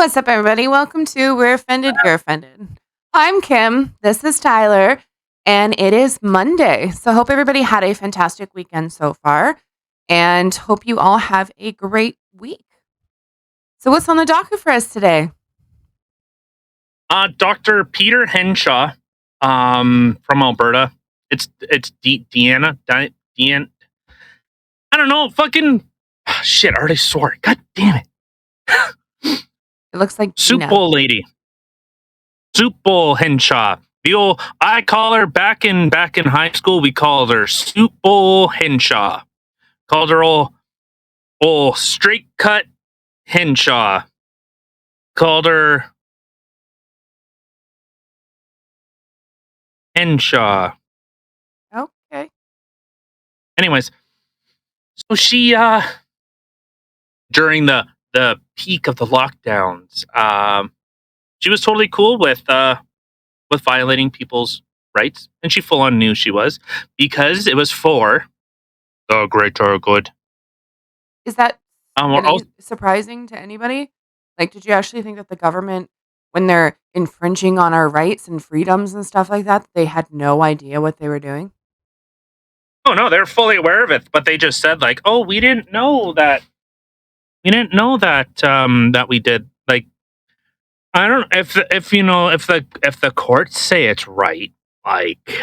What's up, everybody? Welcome to We're Offended, You're Offended. I'm Kim. This is Tyler. And it is Monday. So hope everybody had a fantastic weekend so far. And hope you all have a great week. So what's on the docket for us today? Dr. Peter Hinshaw from Alberta. It's Deanna. Deanna. I don't know. Fucking shit. I already swore. God damn it. It looks like Soup Gina. Bowl lady. Soup Bowl Hinshaw. The old, I call her back in high school. We called her Soup Bowl Hinshaw. Called her old straight cut Hinshaw. Called her Hinshaw. Okay. Anyways, so she during the peak of the lockdowns, she was totally cool with violating people's rights, and she full on knew she was, because it was for the greater good. Is that Also, surprising to anybody? Like, did you actually think that the government, when they're infringing on our rights and freedoms and stuff like that, they had no idea what they were doing? oh no, they're fully aware of it, but they just said like, "Oh, we didn't know that. We didn't know that that we did." Like, I don't if the courts say it's right, like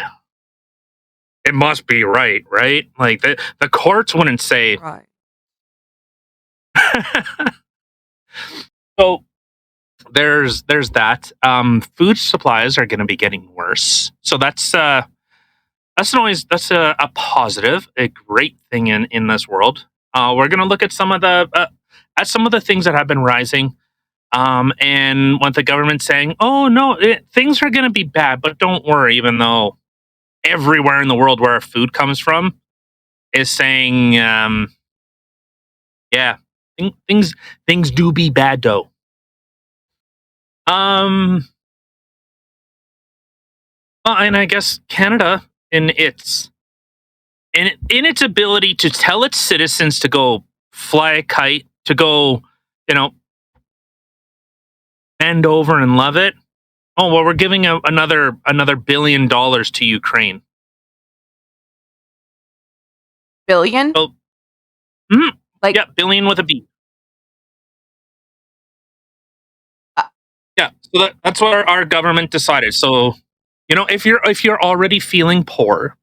it must be right, right? Like the courts wouldn't say. Right. So there's that. Food supplies are going to be getting worse, so that's a positive, a great thing in this world. We're going to look at some of the things that have been rising, and what the government's saying. Oh no, things are going to be bad, but don't worry. Even though everywhere in the world where our food comes from is saying, yeah, things do be bad though. Well, and I guess Canada, in its ability to tell its citizens to go fly a kite, to go, bend over and love it. Oh well, we're giving another $1 billion to Ukraine. Billion? So, yeah, billion with a B. Yeah, so that's what our government decided. So, if you're already feeling poor,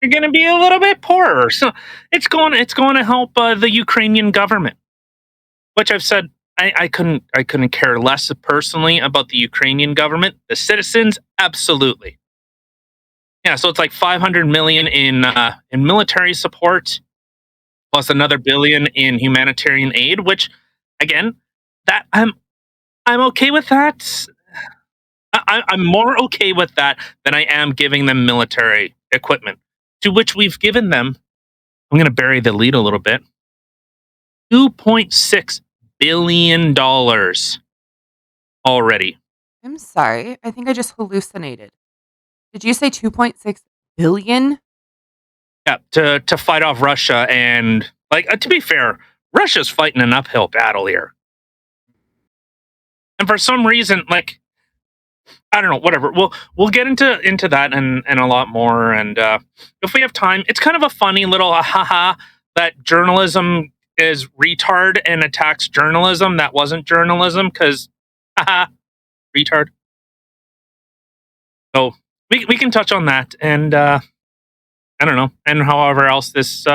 you're going to be a little bit poorer. So it's going to help the Ukrainian government, which I've said I couldn't care less personally about the Ukrainian government. The citizens, absolutely. Yeah, so it's like $500 million in military support, plus another $1 billion in humanitarian aid. Which, again, that I'm okay with that. I'm more okay with that than I am giving them military equipment, to which we've given them. I'm going to bury the lead a little bit. $2.6 billion already. I'm sorry. I think I just hallucinated. Did you say 2.6 billion? Yeah, to fight off Russia. And to be fair, Russia's fighting an uphill battle here. And for some reason, I don't know, whatever. We'll get into that and a lot more. And if we have time, it's kind of a funny little haha that journalism is retard and attacks journalism that wasn't journalism, because haha, retard. So we can touch on that, and I don't know, and however else this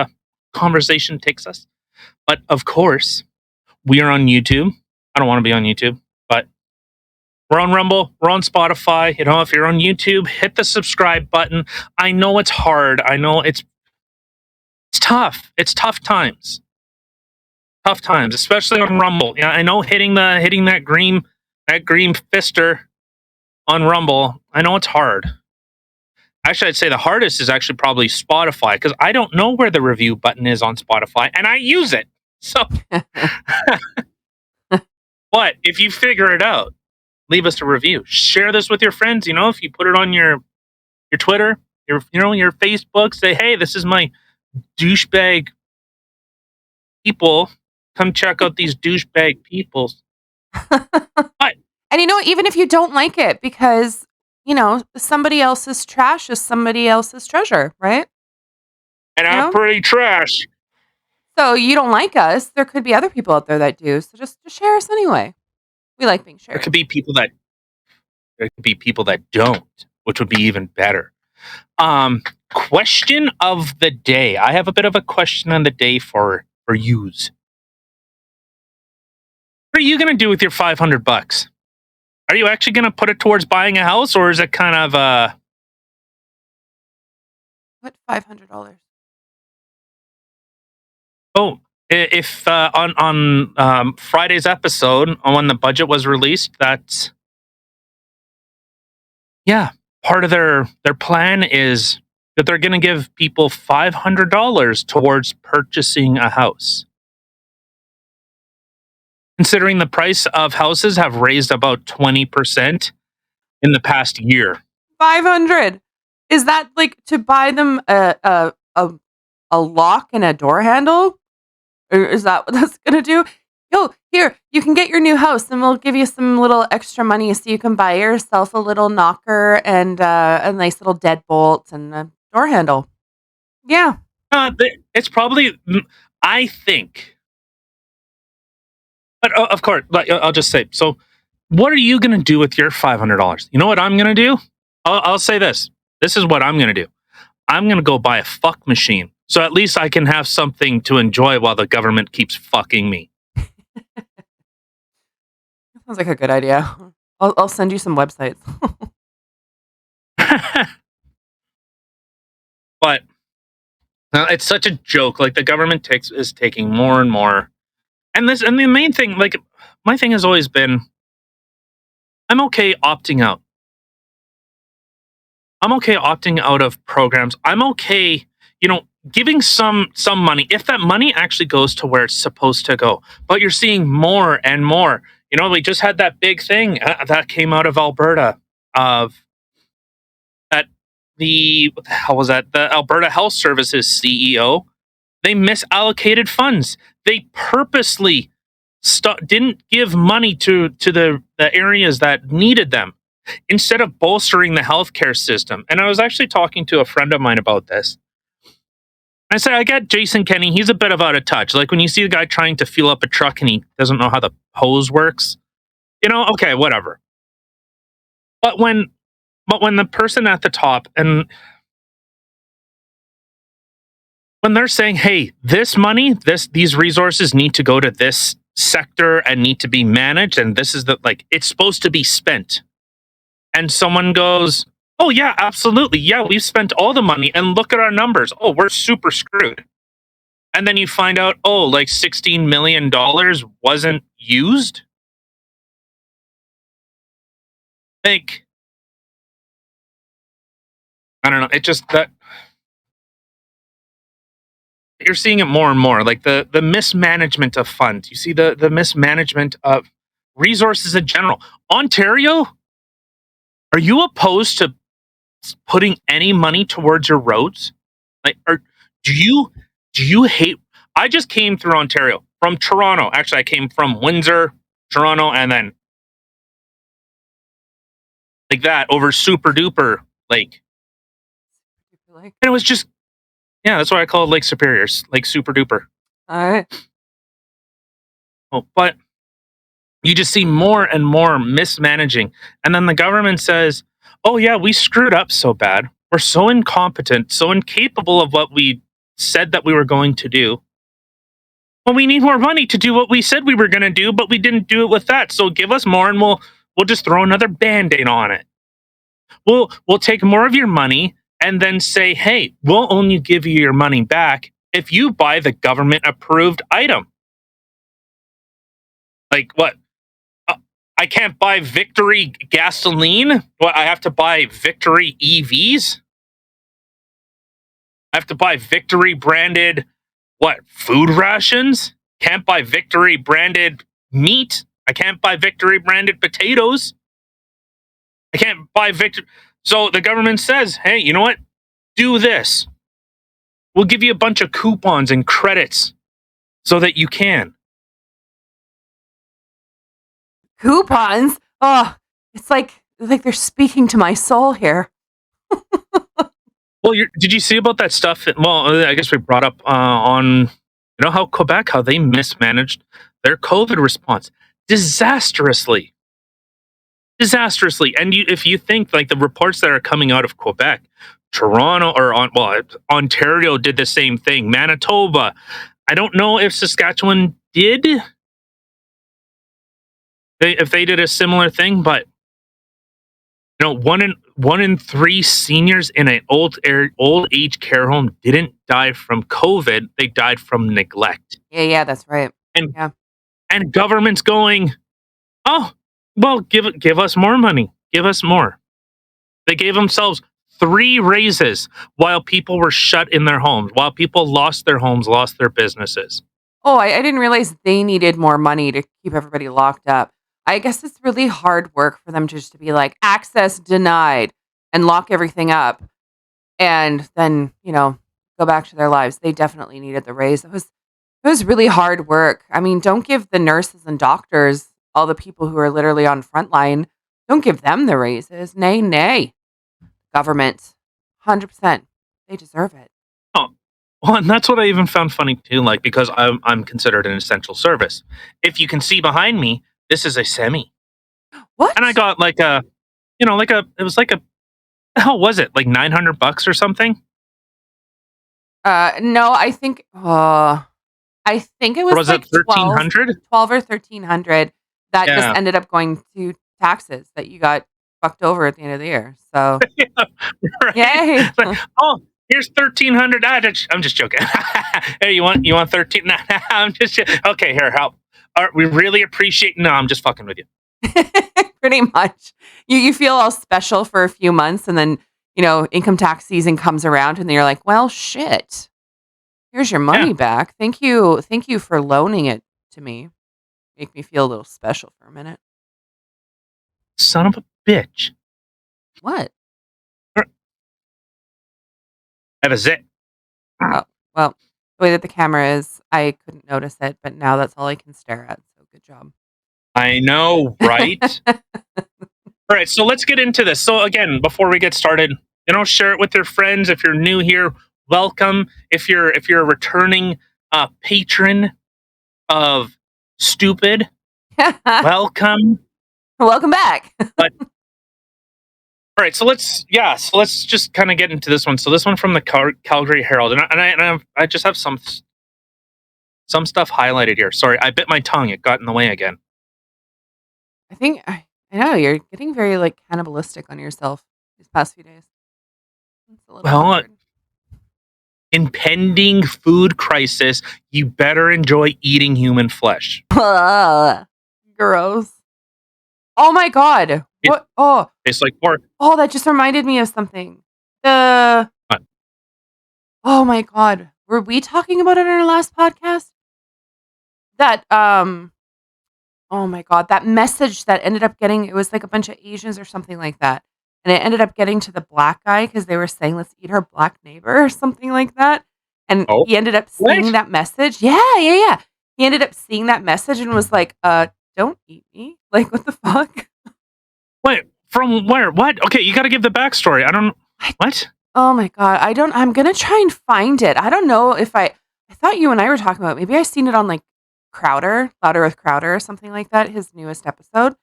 conversation takes us. But of course, we are on YouTube. I don't want to be on YouTube, but we're on Rumble. We're on Spotify. If you're on YouTube, hit the subscribe button. I know it's hard. I know it's tough. It's tough times. Tough times, especially on Rumble. Yeah, I know hitting that green fister on Rumble. I know it's hard. Actually, I'd say the hardest is actually probably Spotify, because I don't know where the review button is on Spotify, and I use it. So, but if you figure it out, leave us a review. Share this with your friends. If you put it on your Twitter, your Facebook, say, hey, this is my douchebag people come check out these douchebag people. But And even if you don't like it, because, somebody else's trash is somebody else's treasure, right? and You I'm know? pretty trash. So you don't like us. There could be other people out there that do. So just share us anyway. We like being There shared. could be people that don't, which would be even better. Question of the day. I have a bit of a question on the day for yous. What are you gonna do with your $500? Are you actually gonna put it towards buying a house, or is it kind of What $500? oh, if on Friday's episode, when the budget was released, that's part of their plan is that they're going to give people $500 towards purchasing a house. Considering the price of houses have raised about 20% in the past year. 500. Is that like to buy them a lock and a door handle? Or is that what that's gonna do? Yo, here, you can get your new house and we'll give you some little extra money so you can buy yourself a little knocker and a nice little deadbolt and a door handle. Yeah. It's probably, I think, but of course, I'll just say, so what are you going to do with your $500? You know what I'm going to do? I'll say this. This is what I'm going to do. I'm going to go buy a fuck machine. So at least I can have something to enjoy while the government keeps fucking me. Sounds like a good idea. I'll send you some websites. But it's such a joke. Like the government is taking more and more. And the main thing, like my thing has always been, I'm okay opting out. I'm okay opting out of programs. I'm okay, giving some money if that money actually goes to where it's supposed to go. But you're seeing more and more. We just had that big thing that came out of Alberta of that what the hell was that? The Alberta Health Services CEO, they misallocated funds. They purposely didn't give money to the areas that needed them instead of bolstering the healthcare system. And I was actually talking to a friend of mine about this. I said, I get Jason Kenney. He's a bit of out of touch. Like when you see the guy trying to fuel up a truck and he doesn't know how the hose works, okay, whatever. But when the person at the top, and when they're saying, hey, this money, these resources need to go to this sector and need to be managed, and this is it's supposed to be spent. And someone goes, oh yeah, absolutely. Yeah, we've spent all the money and look at our numbers. Oh, we're super screwed. And then you find out, oh, like $16 million wasn't used. Like, I don't know. It just that you're seeing it more and more. Like the mismanagement of funds. You see the mismanagement of resources in general. Ontario, are you opposed to putting any money towards your roads? Like, do you hate? I just came through Ontario from Toronto. Actually, I came from Windsor, Toronto, and then like that over Super Duper Lake. And it was just, that's why I call it Lake Superior, like Super Duper. All right. Oh, but you just see more and more mismanaging, and then the government says, "Oh yeah, we screwed up so bad. We're so incompetent, so incapable of what we said that we were going to do. Well, we need more money to do what we said we were going to do, but we didn't do it with that. So give us more, and we'll just throw another Band-Aid on it. We'll take more of your money and then say, hey, we'll only give you your money back if you buy the government-approved item." Like what? I can't buy Victory gasoline? What, I have to buy Victory EVs? I have to buy Victory branded, food rations? Can't buy Victory branded meat? I can't buy Victory branded potatoes? I can't buy Victory. So the government says, hey, you know what? Do this. We'll give you a bunch of coupons and credits so that you can. Coupons. Oh, it's like they're speaking to my soul here. Well, did you see about that stuff? Well, I guess we brought up on how Quebec, how they mismanaged their COVID response disastrously. And if you think like the reports that are coming out of Quebec, Toronto Ontario did the same thing. Manitoba, I don't know if Saskatchewan did, if they did a similar thing, but one in three seniors in an old age care home didn't die from COVID; they died from neglect. Yeah, that's right. And Yeah. and government's going, oh, well, give us more money, give us more. They gave themselves 3 raises while people were shut in their homes, while people lost their homes, lost their businesses. Oh, I didn't realize they needed more money to keep everybody locked up. I guess it's really hard work for them just to be like, access denied, and lock everything up, and then, go back to their lives. They definitely needed the raise. It was really hard work. I mean, don't give the nurses and doctors, all the people who are literally on frontline, don't give them the raises. Nay, nay. Government, 100%. They deserve it. Oh, well, and that's what I even found funny too, like, because I'm considered an essential service. If you can see behind me, this is a semi. What? And I got like it was like how was it? Like $900 or something? No, I think it Or was was like it 1300? 12 or 1300 that just Yeah. ended up going to taxes that you got fucked over at the end of the year. So, Yeah, right. yay. It's like, oh, here's 1300. I'm just joking. Hey, you want 13? Nah, I'm just okay. Here, help. All right, we really appreciate. No, I'm just fucking with you. Pretty much. You feel all special for a few months, and then, income tax season comes around, and then you're like, well, shit. Here's your money Yeah. back. Thank you for loaning it to me. Make me feel a little special for a minute. Son of a bitch. What? I have a zit. Oh, well, the way that the camera is, I couldn't notice it, but now that's all I can stare at. So good job. I know, right? All right, so let's get into this. So again, before we get started, share it with your friends. If you're new here, welcome. If you're a returning patron of Stupid, welcome. Welcome back. But all right, so let's just kind of get into this one. So this one from the Calgary Herald, and I just have some stuff highlighted here. Sorry, I bit my tongue; it got in the way again. I know you're getting very cannibalistic on yourself these past few days. It's a little awkward. Impending food crisis. You better enjoy eating human flesh. Gross. Oh my god. What? Oh. Tastes like pork. Oh, that just reminded me of something. What? Oh my god. Were we talking about it in our last podcast? That oh my god, that message that ended up getting, it was like a bunch of Asians or something like that. And it ended up getting to the black guy because they were saying, let's eat our black neighbor or something like that. And he ended up seeing that message. Yeah. He ended up seeing that message and was like, don't eat me. Like, what the fuck? Wait, from where? What? Okay, you got to give the backstory. I don't. What? Oh my god, I'm gonna try and find it. I don't know if I thought you and I were talking about it. Maybe I seen it on like Crowder, Louder with Crowder or something like that, his newest episode.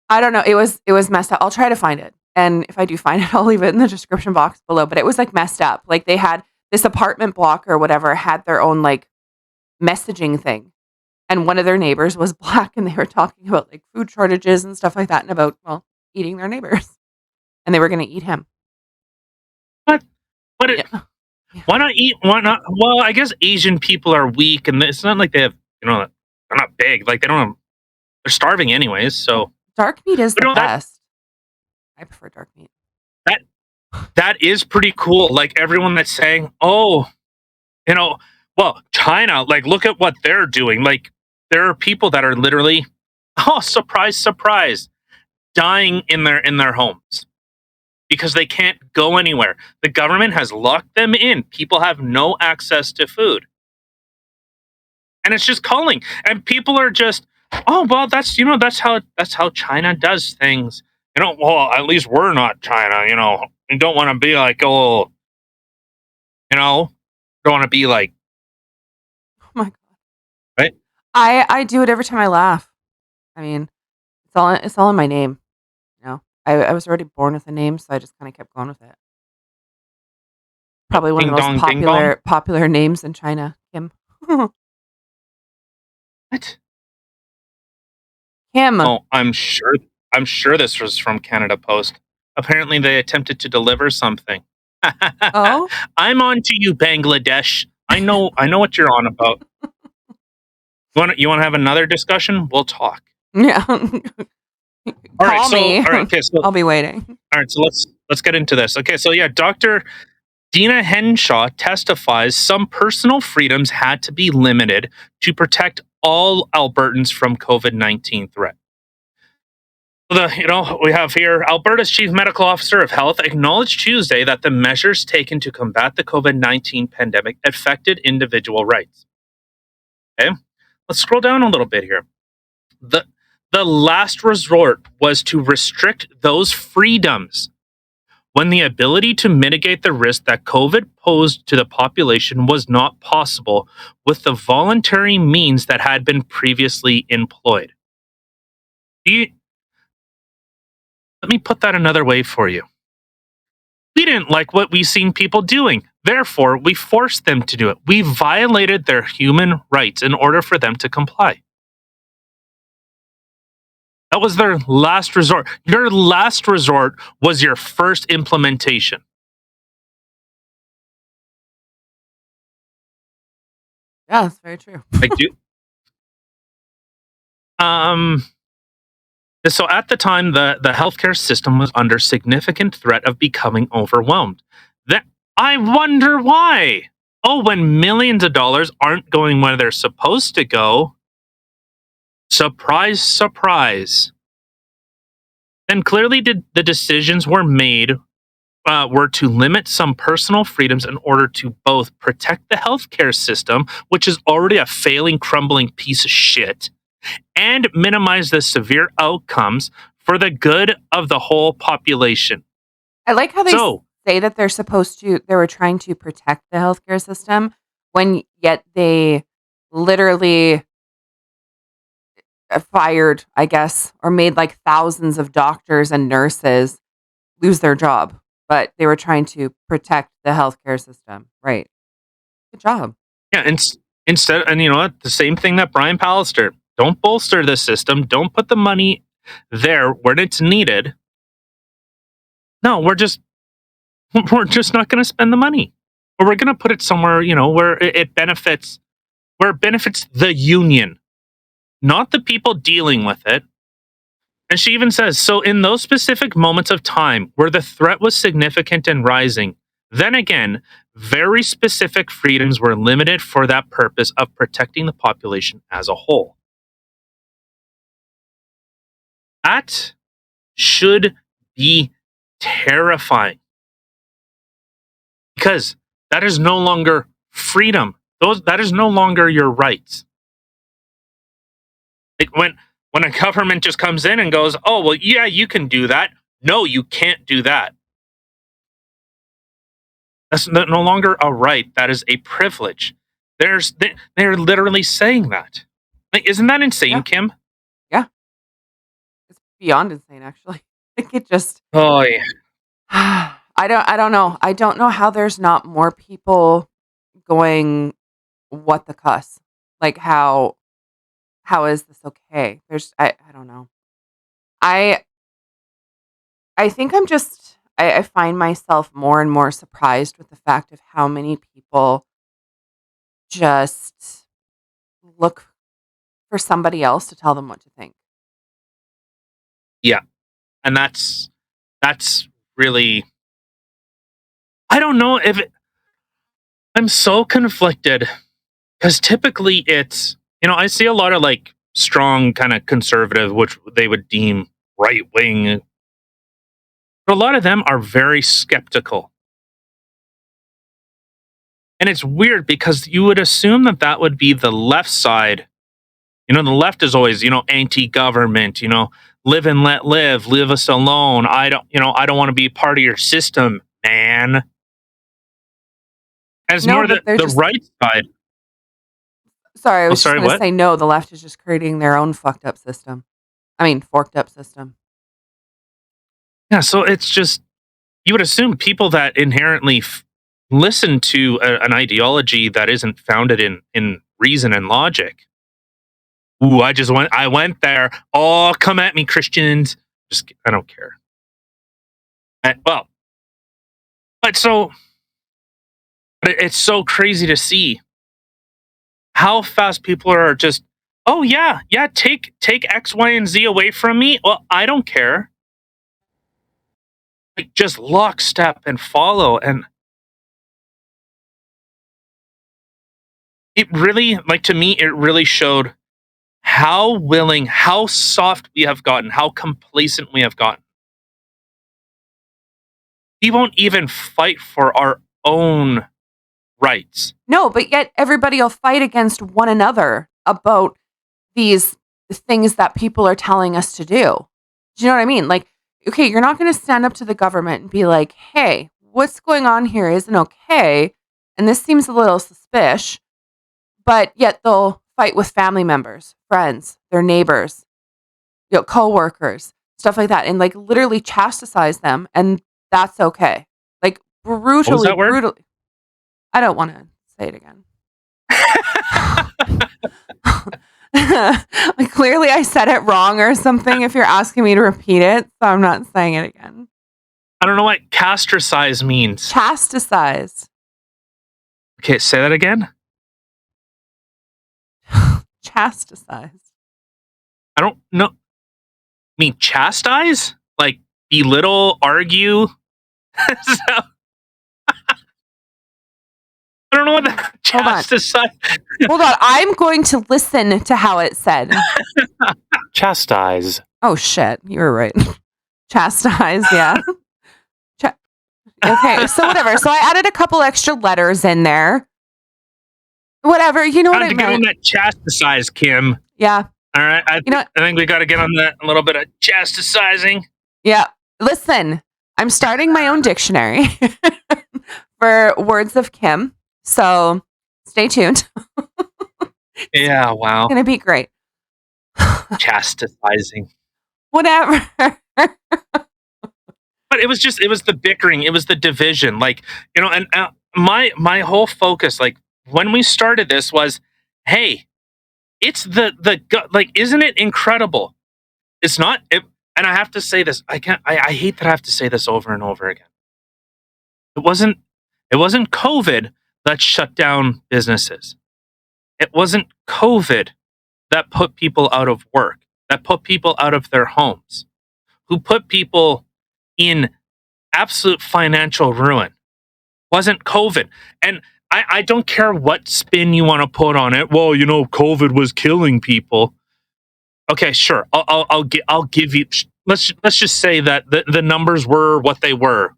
I don't know. It was messed up. I'll try to find it. And if I do find it, I'll leave it in the description box below. But it was like messed up. Like they had this apartment block or whatever had their own like messaging thing. And one of their neighbors was black and they were talking about like food shortages and stuff like that and about, well, eating their neighbors. And they were going to eat him. What? Why not eat? Why not? Well, I guess Asian people are weak and it's not like they have, they're not big. Like they don't have, they're starving anyways. So dark meat is the best. I prefer dark meat. That is pretty cool. Like everyone that's saying, oh, well, China, like look at what they're doing. Like there are people that are literally, oh, surprise, surprise, dying in their homes because they can't go anywhere. The government has locked them in. People have no access to food. And it's just calling. And people are just, Oh well, that's how China does things. Well, at least we're not China. You don't want to be like, oh, don't want to be like, Oh my god. right? I do it every time I laugh. I mean, it's all in my name. I was already born with a name, so I just kind of kept going with it. Probably one of the Ding most dong, ding dong. popular names in China, Kim. What? Kim. Oh, I'm sure this was from Canada Post. Apparently, they attempted to deliver something. Oh, I'm on to you, Bangladesh. I know what you're on about. You want to have another discussion? We'll talk. yeah. All right. Call So, me. all right. Okay. So, I'll be waiting. all right. So let's get into this. Okay. So yeah, Dr. Dina Henshaw testifies some personal freedoms had to be limited to protect all Albertans from COVID-19 threat. We have here Alberta's Chief Medical Officer of Health acknowledged Tuesday that the measures taken to combat the COVID-19 pandemic affected individual rights. Okay, let's scroll down a little bit here. The the last resort was to restrict those freedoms when the ability to mitigate the risk that COVID posed to the population was not possible with the voluntary means that had been previously employed. Let me put that another way for you. We didn't like what we seen people doing. Therefore, we forced them to do it. We violated their human rights in order for them to comply. That was their last resort. Your last resort was your first implementation. Yeah, that's very true. Like you. So at the time, the healthcare system was under significant threat of becoming overwhelmed. That I wonder why. Oh, when millions of dollars aren't going where they're supposed to go. Surprise, surprise. Then clearly the decisions were made were to limit some personal freedoms in order to both protect the healthcare system, which is already a failing, crumbling piece of shit, and minimize the severe outcomes for the good of the whole population. I like how they So, say that they were trying to protect the healthcare system when yet they literally fired, I guess, or made like thousands of doctors and nurses lose their job. But they were trying to protect the healthcare system. Right. Good job. yeah, instead, and you know what? The same thing that Brian Pallister. Don't bolster the system. Don't put the money there where it's needed. No, we're just not going to spend the money, or we're going to put it somewhere, where it benefits, the union, not the people dealing with it. And she even says, so in those specific moments of time where the threat was significant and rising, then again, very specific freedoms were limited for that purpose of protecting the population as a whole. That should be terrifying because that is no longer freedom. That is no longer your rights. Like when a government just comes in and goes, "Oh, well, yeah, you can do that." No, you can't do that. That's no longer a right. That is a privilege. They're literally saying that. Like, isn't that insane, Yeah. Kim? Yeah. It's beyond insane, actually. Like it just Oh yeah. I don't know. I don't know how there's not more people going, what the cuss? Like how is this okay? I don't know. I I think I find myself more and more surprised with the fact of how many people just look for somebody else to tell them what to think. Yeah, and that's really. I don't know if I'm so conflicted because typically it's I see a lot of like strong kind of conservative, which they would deem right wing, but a lot of them are very skeptical. And it's weird because you would assume that would be the left side The left is always, anti-government, live and let live, leave us alone. I don't want to be part of your system, man. As No, more but they're the just right side. sorry. I was just Sorry, going to what? say no. The left is just creating their own fucked up system. I mean, forked up system. Yeah, so it's just, you would assume people that inherently listen to an ideology that isn't founded in reason and logic. Ooh, I went there. Oh, come at me, Christians. I don't care. Well, but it's so crazy to see how fast people are just, oh yeah, take X, Y, and Z away from me. Well, I don't care. Like, just lockstep and follow. And it really, to me, it really showed how willing, how soft we have gotten, how complacent we have gotten. We won't even fight for our own rights. No, but yet everybody will fight against one another about these things that people are telling us to do. Do you know what I mean? Like, okay, you're not going to stand up to the government and be like, hey, what's going on here isn't okay. And this seems a little suspicious. But yet they'll fight with family members, friends, their neighbors, co-workers, stuff like that. And like literally chastise them. And that's okay. Like What was that word? brutally. I don't want to say it again. Like, clearly I said it wrong or something if you're asking me to repeat it, so I'm not saying it again. I don't know what castricize means. Chastise. Okay, say that again. Chastise. I don't know. I mean, chastise? Like, belittle, argue? So, I don't know what that chastise. Hold on. I'm going to listen to how it said. Chastise. Oh, shit. You were right. Chastise, yeah. Okay, so whatever. So I added a couple extra letters in there. Whatever. You know what I meant. Get on that chastise, Kim. Yeah. All right. I think we got to get on that, a little bit of chastising. Yeah. Listen, I'm starting my own dictionary for words of Kim. So stay tuned. Yeah, wow. It's going to be great. Chastising. Whatever. But it was the bickering. It was the division. And my whole focus, when we started this, was, hey, it's isn't it incredible? It's not, and I have to say this. I hate that I have to say this over and over again. It wasn't COVID that shut down businesses. It wasn't COVID that put people out of work, that put people out of their homes, who put people in absolute financial ruin. It wasn't COVID. And I don't care what spin you want to put on it. Well, COVID was killing people. Okay, sure. I'll give you. Let's just say that the numbers were what they were,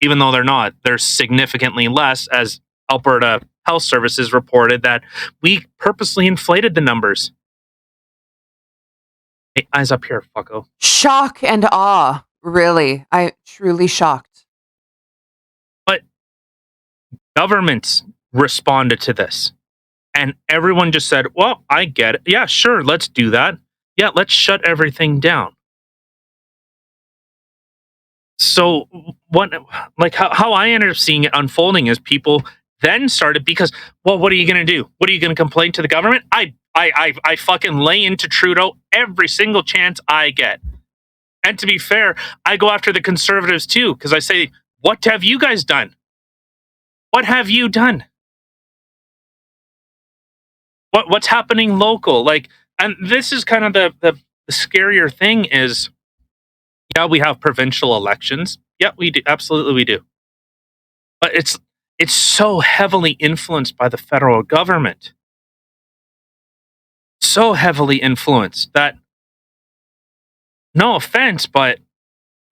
even though they're not. They're significantly less, as Alberta Health Services reported that we purposely inflated the numbers. Hey, eyes up here, fucko. Shock and awe. Really, I truly shocked. But governments responded to this, and everyone just said, "Well, I get it. Yeah, sure, let's do that. Yeah, let's shut everything down." So how I ended up seeing it unfolding is people then started, because, well, what are you going to do? What are you going to complain to the government? I fucking lay into Trudeau every single chance I get. And to be fair, I go after the Conservatives too, because I say, what have you guys done? What have you done? What's happening local? And this is kind of the scarier thing is, yeah, we have provincial elections. Yeah, we do. Absolutely, we do. But it's so heavily influenced by the federal government. So heavily influenced that, no offense, but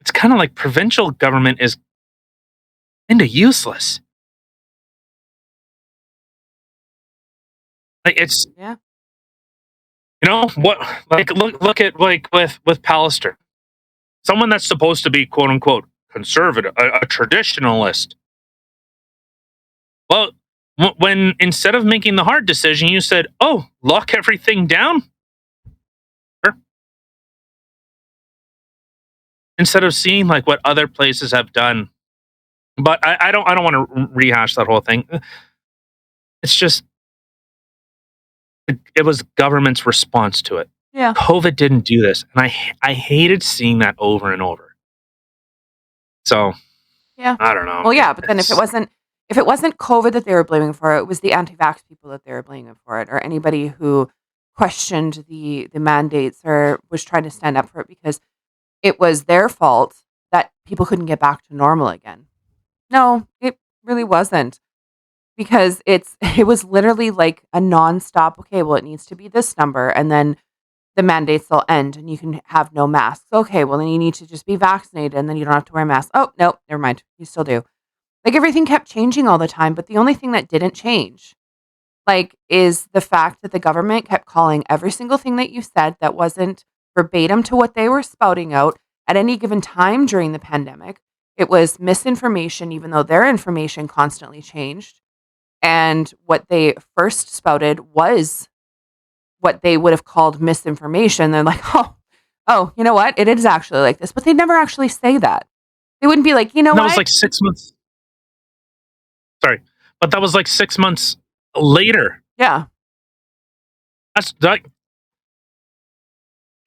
it's kind of like provincial government is kinda useless. It's, Yeah. You know what? Like look at like with Pallister, someone that's supposed to be quote unquote conservative, a traditionalist. Well, when instead of making the hard decision, you said, "Oh, lock everything down," Sure. Instead of seeing like what other places have done. But I don't want to rehash that whole thing. It's just it was government's response to it. Yeah. COVID didn't do this, and I hated seeing that over and over. So Yeah. I don't know. Well, yeah, but then It's if it wasn't COVID that they were blaming for it, it was the anti-vax people that they were blaming for it, or anybody who questioned the mandates or was trying to stand up for it because it was their fault that people couldn't get back to normal again. No, it really wasn't. Because it was literally like a nonstop, okay, well, it needs to be this number, and then the mandates will end and you can have no masks. Okay, well, then you need to just be vaccinated and then you don't have to wear a mask. Oh, no, never mind. You still do. Like everything kept changing all the time, but the only thing that didn't change, like, is the fact that the government kept calling every single thing that you said that wasn't verbatim to what they were spouting out at any given time during the pandemic. It was misinformation, even though their information constantly changed. And what they first spouted was what they would have called misinformation. They're like, oh, you know what? It is actually like this. But they never actually say that. They wouldn't be like, you know that what? was like 6 months. Sorry, but that was like 6 months later. Yeah. That's like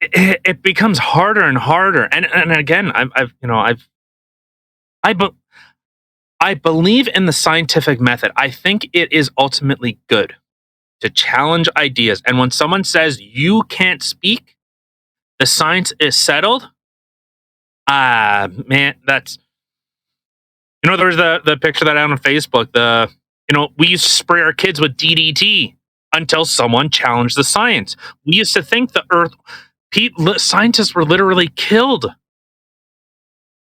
it becomes harder and harder. And again, I be, I believe in the scientific method. I think it is ultimately good to challenge ideas. And when someone says you can't speak, the science is settled. Man, that's there's the picture that out on Facebook. We used to spray our kids with DDT until someone challenged the science. We used to think the Earth, scientists were literally killed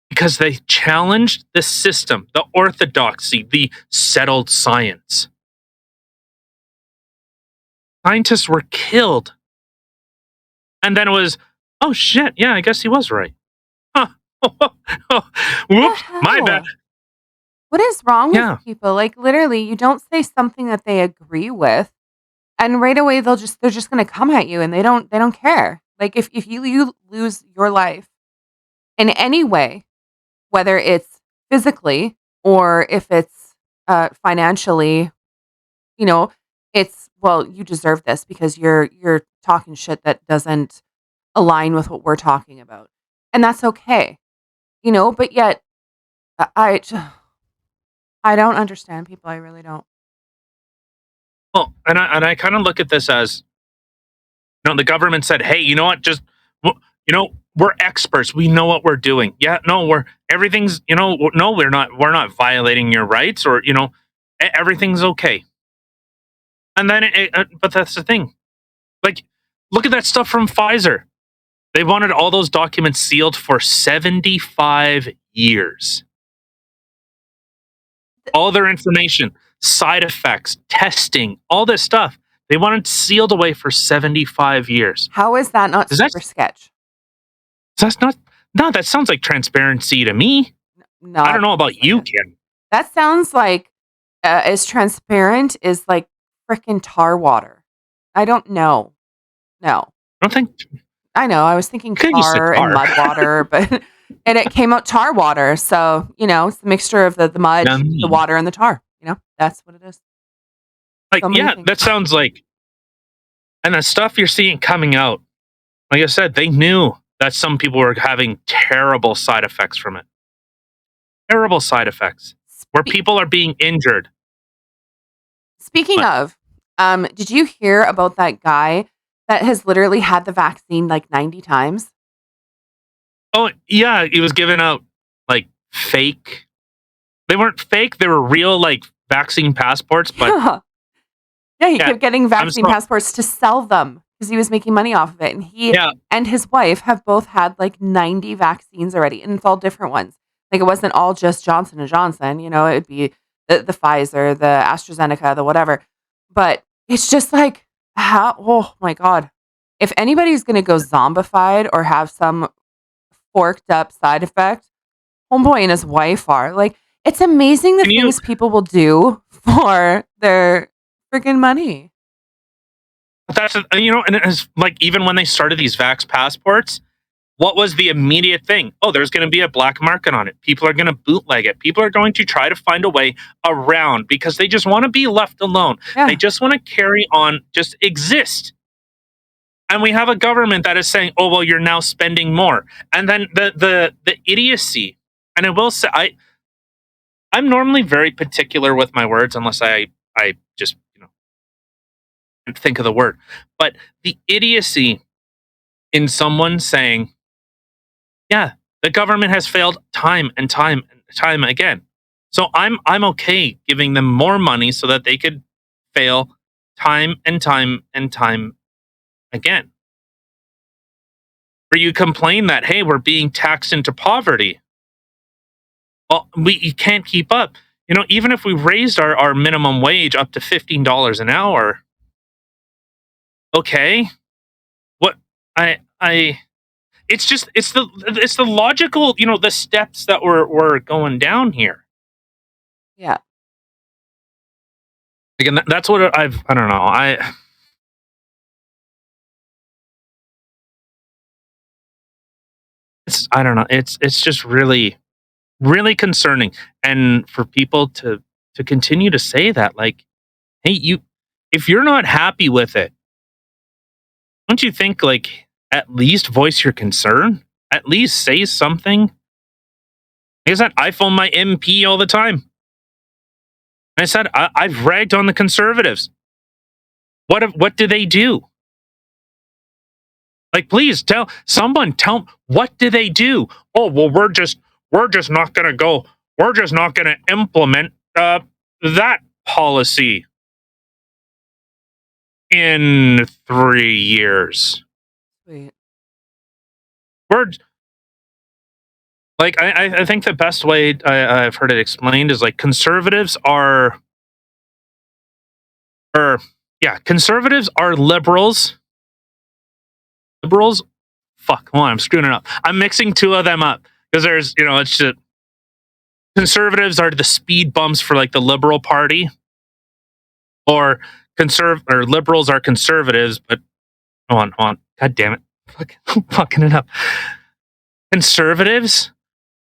because they challenged the system, the orthodoxy, the settled science. Scientists were killed. And then it was, oh shit, yeah, I guess he was right. Huh. Whoops, my bad. What is wrong Yeah. with people? Like literally, you don't say something that they agree with, and right away they're just going to come at you, and they don't care. Like if you lose your life in any way, whether it's physically or if it's financially, it's, well, you deserve this because you're talking shit that doesn't align with what we're talking about, and that's okay, But yet, I I don't understand people. I really don't. Well, and I kind of look at this as, the government said, hey, you know what? Just, we're experts. We know what we're doing. Yeah, no, everything's, no, we're not violating your rights, or, everything's okay. And then, but that's the thing. Like, look at that stuff from Pfizer. They wanted all those documents sealed for 75 years. All their information, side effects, testing, all this stuff, they wanted sealed away for 75 years. How is that not super sketch? That's not. No, that sounds like transparency to me. No, I don't know about you, Kim. That sounds like as transparent as like freaking tar water. I don't know. No. I don't think. I know. I was thinking tar and mud water, but and it came out tar water. So, it's the mixture of the mud, the water, and the tar. That's what it is. Like, yeah, that sounds like. And the stuff you're seeing coming out, like I said, they knew that some people were having terrible side effects from it. Terrible side effects where people are being injured. Speaking of, did you hear about that guy that has literally had the vaccine like 90 times? Oh, yeah. He was giving out like fake. They weren't fake. They were real, like vaccine passports. But yeah, he kept getting vaccine passports to sell them because he was making money off of it. And he and his wife have both had like 90 vaccines already. And it's all different ones. Like it wasn't all just Johnson & Johnson. It'd be the Pfizer, the AstraZeneca, the whatever. But it's just like, oh my God. if anybody's going to go zombified or have some forked up side effect, homeboy and his wife are. Like, it's amazing the Can you things people will do for their freaking money. That's and it's like even when they started these vax passports, what was the immediate thing? Oh, there's going to be a black market on it. People are going to bootleg it. People are going to try to find a way around because they just want to be left alone. Yeah. They just want to carry on, just exist. And we have a government that is saying, "Oh, well, you're now spending more." And then the idiocy. And I will say, I'm normally very particular with my words, unless I just think of the word. But the idiocy in someone saying, yeah, the government has failed time and time and time again. So I'm okay giving them more money so that they could fail time and time and time again. Or you complain that, hey, we're being taxed into poverty. Well, you can't keep up. Even if we raised our minimum wage up to $15 an hour, okay. What it's the logical, the steps that we're going down here. Yeah. Again, that's what I don't know. I don't know. It's just really, really concerning. And for people to continue to say that, like, hey, if you're not happy with it, don't you think, like, at least voice your concern? At least say something. Like I said, I phone my MP all the time. I said, I've ragged on the Conservatives. What do they do? Like, please tell what do they do? Oh, well, we're just not going to go. We're just not going to implement that policy in 3 years. Sweet. Like, I think the best way I've heard it explained is like conservatives are liberals. Liberals, fuck, hold on, I'm screwing it up. I'm mixing two of them up because there's, it's just conservatives are the speed bumps for like the Liberal Party, or liberals are conservatives. But hold on, god damn it, fucking it up. Conservatives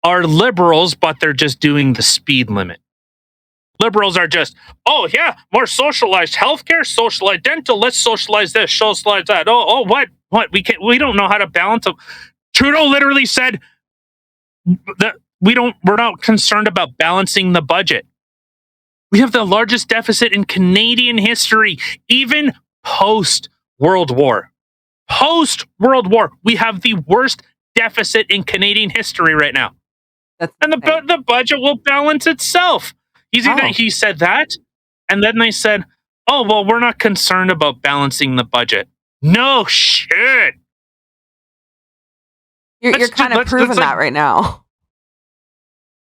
are liberals, but they're just doing the speed limit. Liberals are just, oh yeah, more socialized healthcare, socialized dental. Let's socialize this, socialize that. Oh, what? We don't know how to balance them. Trudeau literally said that we're not concerned about balancing the budget. We have the largest deficit in Canadian history, even post World War. Post World War, we have the worst deficit in Canadian history right now. And the budget will balance itself. He said that, and then they said, "Oh, well, we're not concerned about balancing the budget." No shit. You're kind of proving that right now.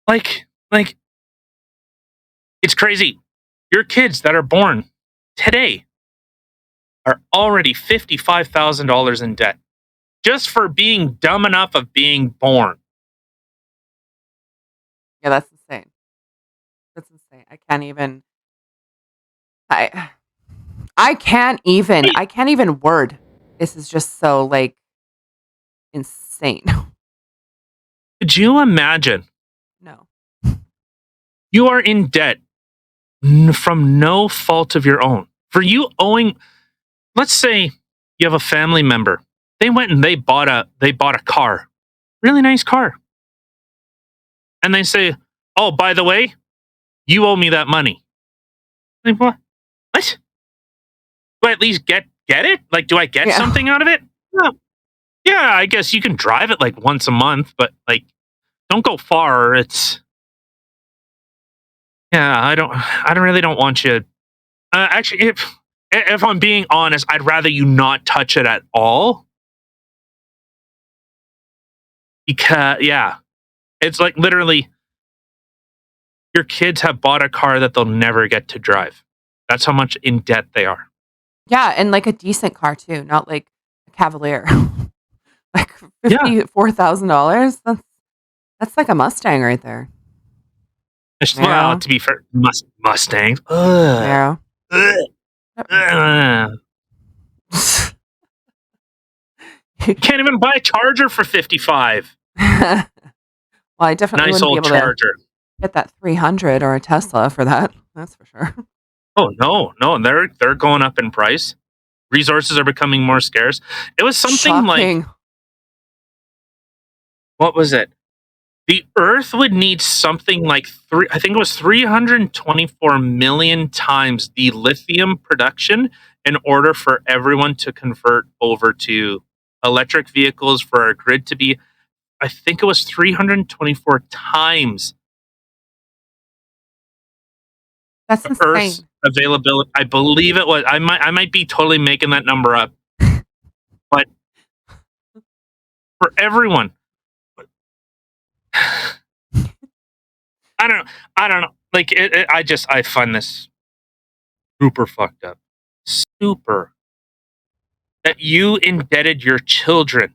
Like, it's crazy. Your kids that are born today are already $55,000 in debt just for being dumb enough of being born. Yeah, that's insane. That's insane. I can't even word. This is just so, like, insane. Could you imagine? No. You are in debt from no fault of your own. For you owing, let's say you have a family member. They went and they bought a car. Really nice car. And they say, "Oh, by the way, you owe me that money." Like, what? What? Do I at least get it? Like, do I get something out of it? No. Yeah, I guess you can drive it like once a month, but like, don't go far. I really don't want you. Actually, if I'm being honest, I'd rather you not touch it at all. Because, yeah, it's like literally your kids have bought a car that they'll never get to drive. That's how much in debt they are. Yeah, and like a decent car too, not like a Cavalier. Like Yeah. $54,000. That's like a Mustang right there. Well, to be fair, Mustangs. Ugh. Yeah. Ugh. You can't even buy a Charger for $55. Well, I definitely Nice wouldn't be old able Charger. to get that 300 or a Tesla for that. That's for sure. Oh no, they're going up in price. Resources are becoming more scarce. It was something Shocking. like, what was it? The Earth would need something like 324 million times the lithium production in order for everyone to convert over to electric vehicles, for our grid to be, I think it was 324 times That's the Earth's insane. availability. I believe it was. I might be totally making that number up, but for everyone, I don't know. Like I find this super fucked up. Super. That you indebted your children.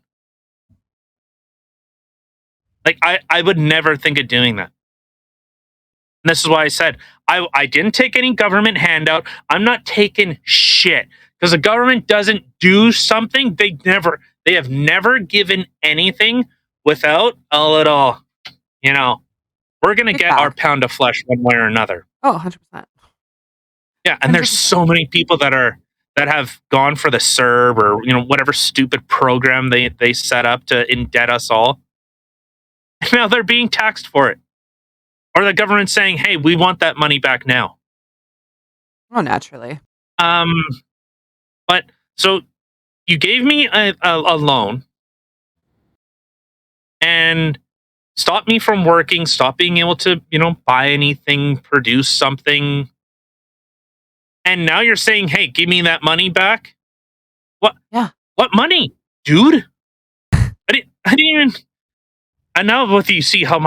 Like I would never think of doing that. And this is why I said I didn't take any government handout. I'm not taking shit. Because the government doesn't do something, they have never given anything without a little, we're gonna get our pound of flesh one way or another. Oh, 100%. Yeah, and there's so many people that have gone for the CERB or whatever stupid program they set up to indebt us all. Now they're being taxed for it. Or the government saying, "Hey, we want that money back now." Oh, naturally. But so you gave me a loan and stopped me from working, stopped being able to, buy anything, produce something. And now you're saying, "Hey, give me that money back." What? Yeah. What money, dude? I didn't even. And now with you see how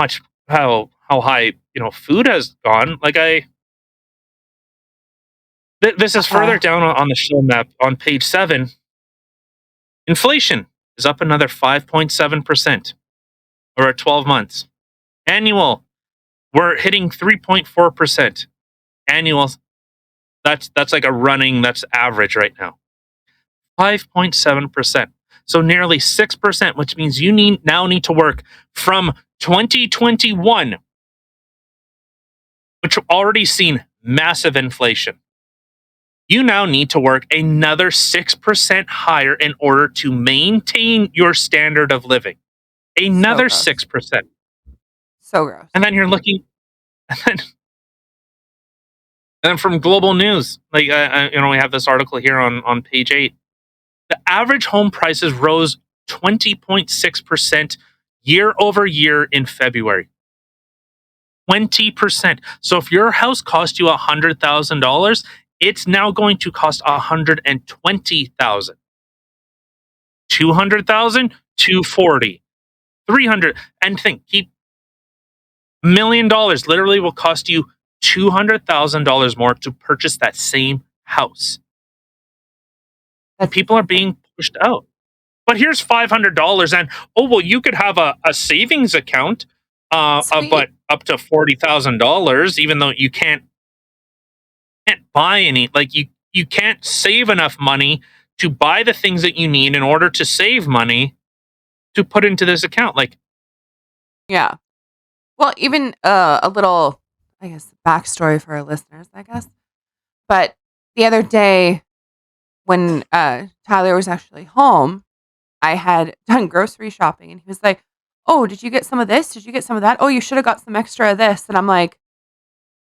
high food has gone. Like this is further down on the show map on page 7. Inflation is up another 5.7% over 12 months. Annual, we're hitting 3.4%. Annual, that's like that's average right now. 5.7%. So nearly 6%, which means you now need to work from 2021, which have already seen massive inflation. You now need to work another 6% higher in order to maintain your standard of living. Another 6%. So gross. And then you're looking, and then from Global News, like we have this article here on page 8. The average home prices rose 20.6% year over year in February. 20%. So if your house cost you $100,000, it's now going to cost $120,000. 200,000, 240, 300, and keep $1 million literally will cost you $200,000 more to purchase that same house. And people are being pushed out. But here's $500, and you could have a savings account, but up to $40,000, even though you can't buy any. Like you can't save enough money to buy the things that you need in order to save money to put into this account. Like, yeah. Well, even a little, I guess, backstory for our listeners, I guess. But the other day, when Tyler was actually home, I had done grocery shopping, and he was like, "Oh, did you get some of this? Did you get some of that? Oh, you should have got some extra of this." And I'm like,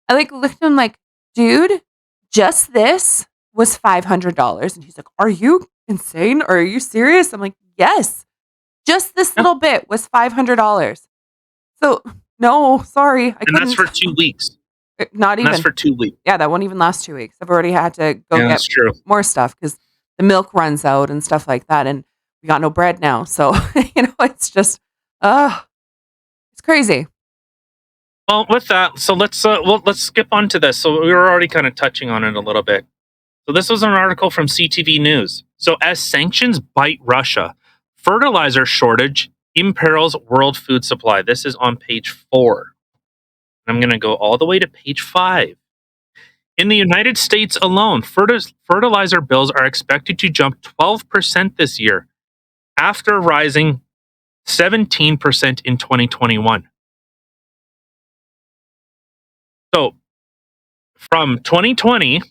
I looked at him like, "Dude, just this was $500." And he's like, "Are you insane? Or are you serious?" I'm like, "Yes, just this little bit was $500." So no, sorry, I couldn't. That's for 2 weeks. Not even. That's for 2 weeks. Yeah, that won't even last 2 weeks. I've already had to go get more stuff because the milk runs out and stuff like that, and we got no bread now. So it's just, it's crazy. Well, with that, so let's skip on to this. So we were already kind of touching on it a little bit. So this was an article from CTV News. So as sanctions bite Russia, fertilizer shortage imperils world food supply. This is on page 4. I'm going to go all the way to page 5. In the United States alone, fertilizer bills are expected to jump 12% this year, after rising 17% in 2021. So from 2020, it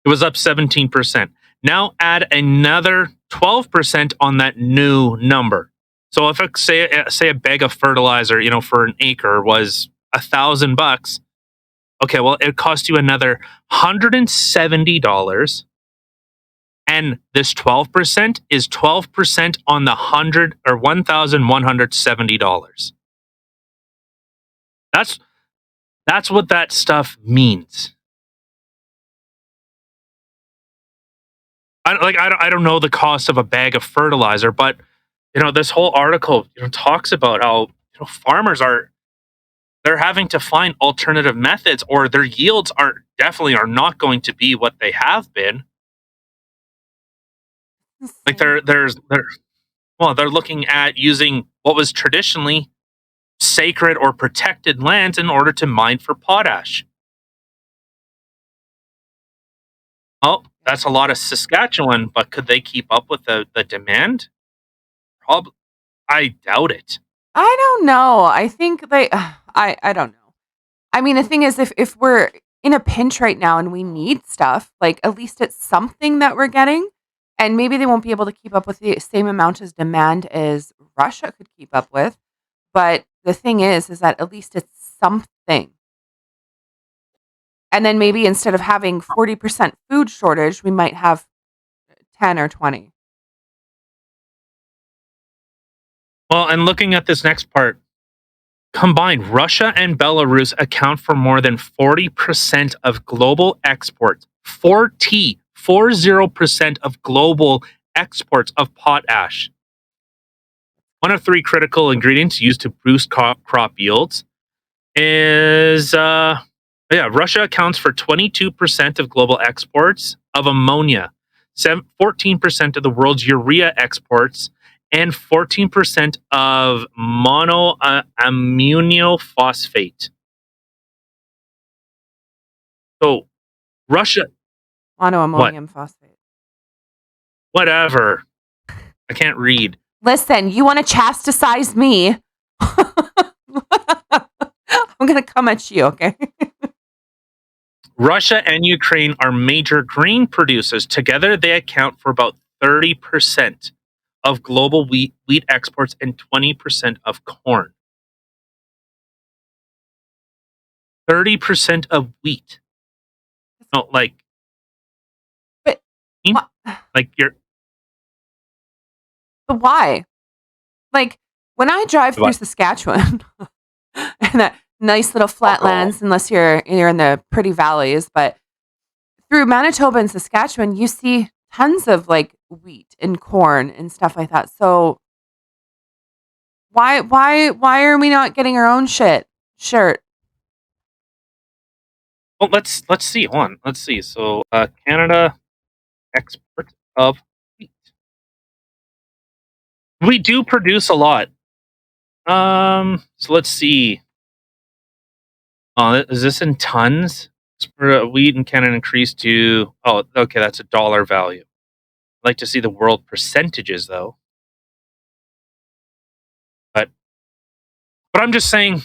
was up 17%. Now add another 12% on that new number. So if say a bag of fertilizer, for an acre was $1,000, okay, well it cost you another $170. And this 12% is 12% on the $1,170. That's what that stuff means. I don't know the cost of a bag of fertilizer, but this whole article talks about how farmers they're having to find alternative methods, or their yields definitely are not going to be what they have been. Like they're looking at using what was traditionally sacred or protected lands in order to mine for potash. Oh, that's a lot of Saskatchewan, but could they keep up with the demand? Probably. I doubt it. I don't know. I think I don't know. I mean, the thing is, if we're in a pinch right now and we need stuff, like at least it's something that we're getting, and maybe they won't be able to keep up with the same amount as demand as Russia could keep up with. But the thing is that at least it's something. And then maybe instead of having 40% food shortage, we might have 10 or 20. Well, and looking at this next part, combined, Russia and Belarus account for more than 40% of global exports. 40% of global exports of potash. One of 3 critical ingredients used to boost crop yields is, Russia accounts for 22% of global exports of ammonia, 14% of the world's urea exports, and 14% of monoaminophosphate. So Russia, Monoammonium phosphate. whatever. I can't read. Listen, you want to chastise me? I'm going to come at you, okay? Russia and Ukraine are major grain producers. Together, they account for about 30% of global wheat exports and 20% of corn. 30% of wheat. No, like, but you're. But why? Like, when I drive through Saskatchewan, and that nice little flatlands, unless you're in the pretty valleys, but through Manitoba and Saskatchewan, you see tons of like wheat and corn and stuff like that. So why are we not getting our own shirt? Well, let's see. Hold on. Let's see. So Canada export of wheat. We do produce a lot. So let's see. Oh, is this in tons? Wheat in Canada increased to, oh, okay, that's a dollar value. I'd like to see the world percentages, though. But I'm just saying,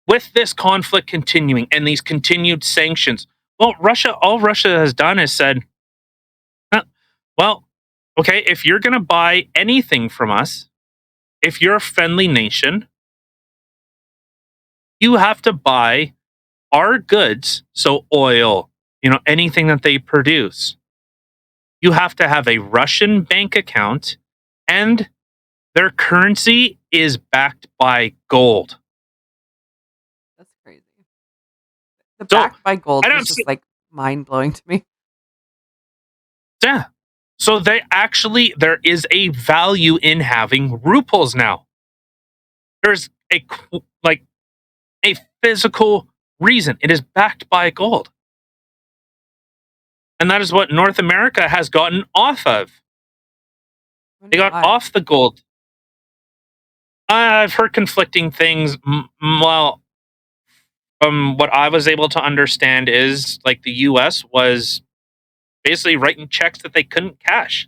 with this conflict continuing and these continued sanctions, well, all Russia has done is said, well, okay, if you're going to buy anything from us, if you're a friendly nation, you have to buy our goods, so oil, anything that they produce. You have to have a Russian bank account, and their currency is backed by gold. That's crazy. The backed by gold is just like mind-blowing to me. Yeah. So there is a value in having rubles now. There's a physical reason. It is backed by gold. And that is what North America has gotten off of. They got off the gold. I've heard conflicting things. Well, from what I was able to understand is like the US was basically writing checks that they couldn't cash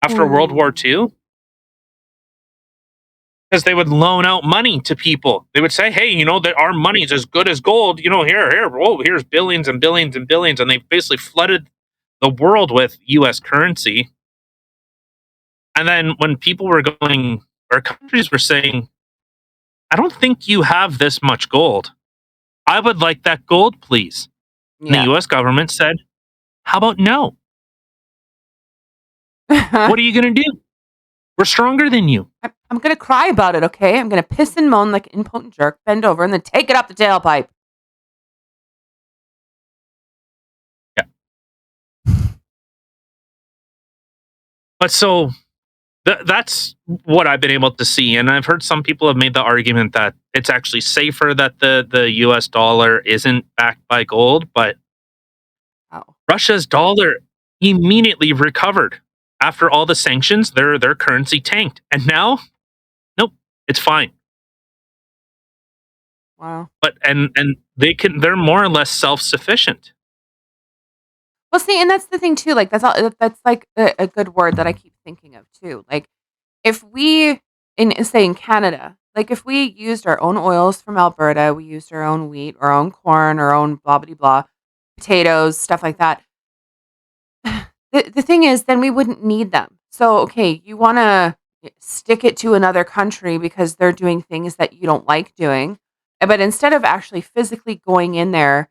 after World War II. Because they would loan out money to people. They would say, hey, that our money's as good as gold. Here's billions and billions and billions. And they basically flooded the world with US currency. And then when people were going, or countries were saying, I don't think you have this much gold. I would like that gold, please. And the US government said, how about no? What are you going to do? We're stronger than you. I'm going to cry about it, okay? I'm going to piss and moan like an impotent jerk, bend over, and then take it up the tailpipe. Yeah. But so that's what I've been able to see. And I've heard some people have made the argument that it's actually safer that the US dollar isn't backed by gold. But Russia's dollar immediately recovered. After all the sanctions, their currency tanked. And now, nope, it's fine. Wow. But and they're more or less self-sufficient. Well, see, and that's the thing too. Like that's like a good word that I keep thinking of too. Like if we in Canada, like if we used our own oils from Alberta, we used our own wheat, our own corn, our own blah blah blah, potatoes, stuff like that. The thing is, then we wouldn't need them. So, okay, you want to stick it to another country because they're doing things that you don't like doing. But instead of actually physically going in there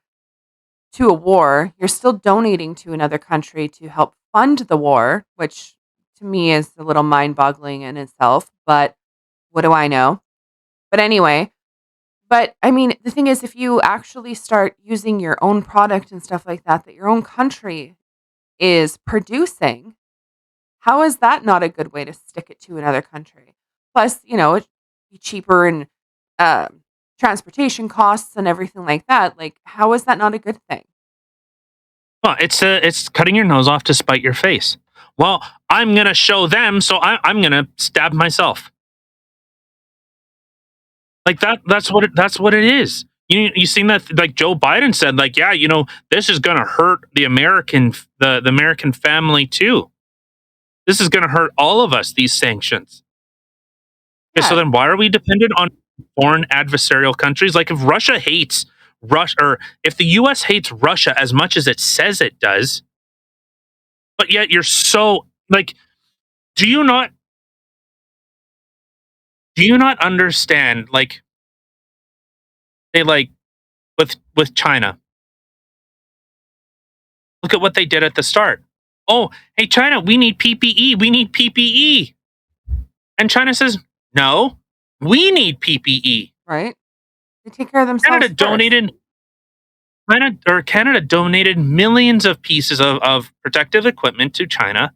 to a war, you're still donating to another country to help fund the war, which to me is a little mind-boggling in itself. But what do I know? But anyway, but I mean, the thing is, if you actually start using your own product and stuff like that your own country is producing, how is that not a good way to stick it to another country? Plus, it'd be cheaper and transportation costs and everything like that. Like, how is that not a good thing? Well, it's cutting your nose off to spite your face. Well, I'm gonna show them, so I'm gonna stab myself. Like that's what it is. You seen that, like Joe Biden said, like, yeah, this is gonna hurt the American family too. This is gonna hurt all of us, these sanctions. Okay, so then why are we dependent on foreign adversarial countries? Like if Russia hates Russia, or if the US hates Russia as much as it says it does, but yet you're so like, do you not understand, like, they like with China. Look at what they did at the start. Oh, hey, China, we need PPE. We need PPE. And China says, no, we need PPE. Right. They take care of themselves. Canada donated millions of pieces of protective equipment to China.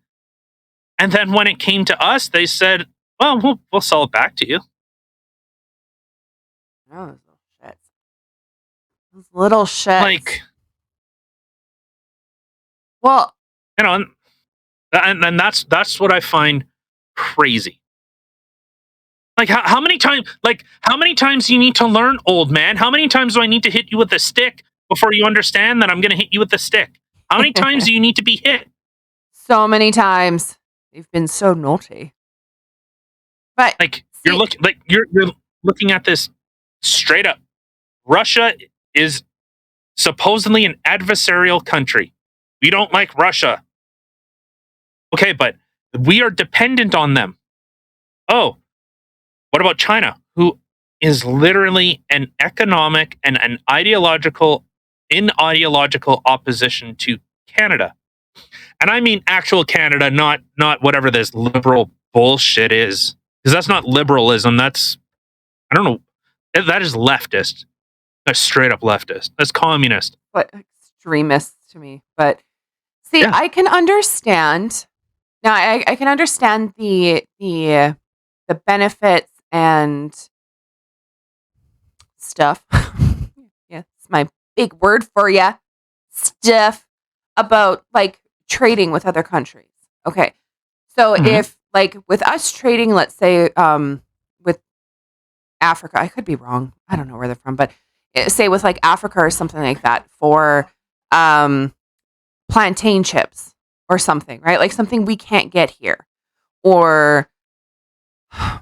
And then when it came to us, they said, well, we'll sell it back to you. Oh, shit. Those little shit. Like, well, and that's what I find crazy. Like how many times do you need to learn, old man? How many times do I need to hit you with a stick before you understand that I'm going to hit you with a stick? How many times do you need to be hit? So many times. They've been so naughty. But like you're looking at this straight up. Russia is supposedly an adversarial country. We don't like Russia. Okay, but we are dependent on them. Oh, what about China, who is literally an economic and an ideological opposition to Canada? And I mean actual Canada, not whatever this liberal bullshit is. Because that's not liberalism. That's, I don't know. That is leftist. That's straight up leftist. That's communist. But extremists to me. But see, yeah. I can understand. Now, I can understand the benefits and stuff. Yeah, it's my big word for you. Stuff. about like trading with other countries. Okay. So Mhm. if like with us trading, let's say with Africa, I could be wrong. I don't know where they're from, but say with like Africa or something like that for um plantain chips or something, right? Like something we can't get here or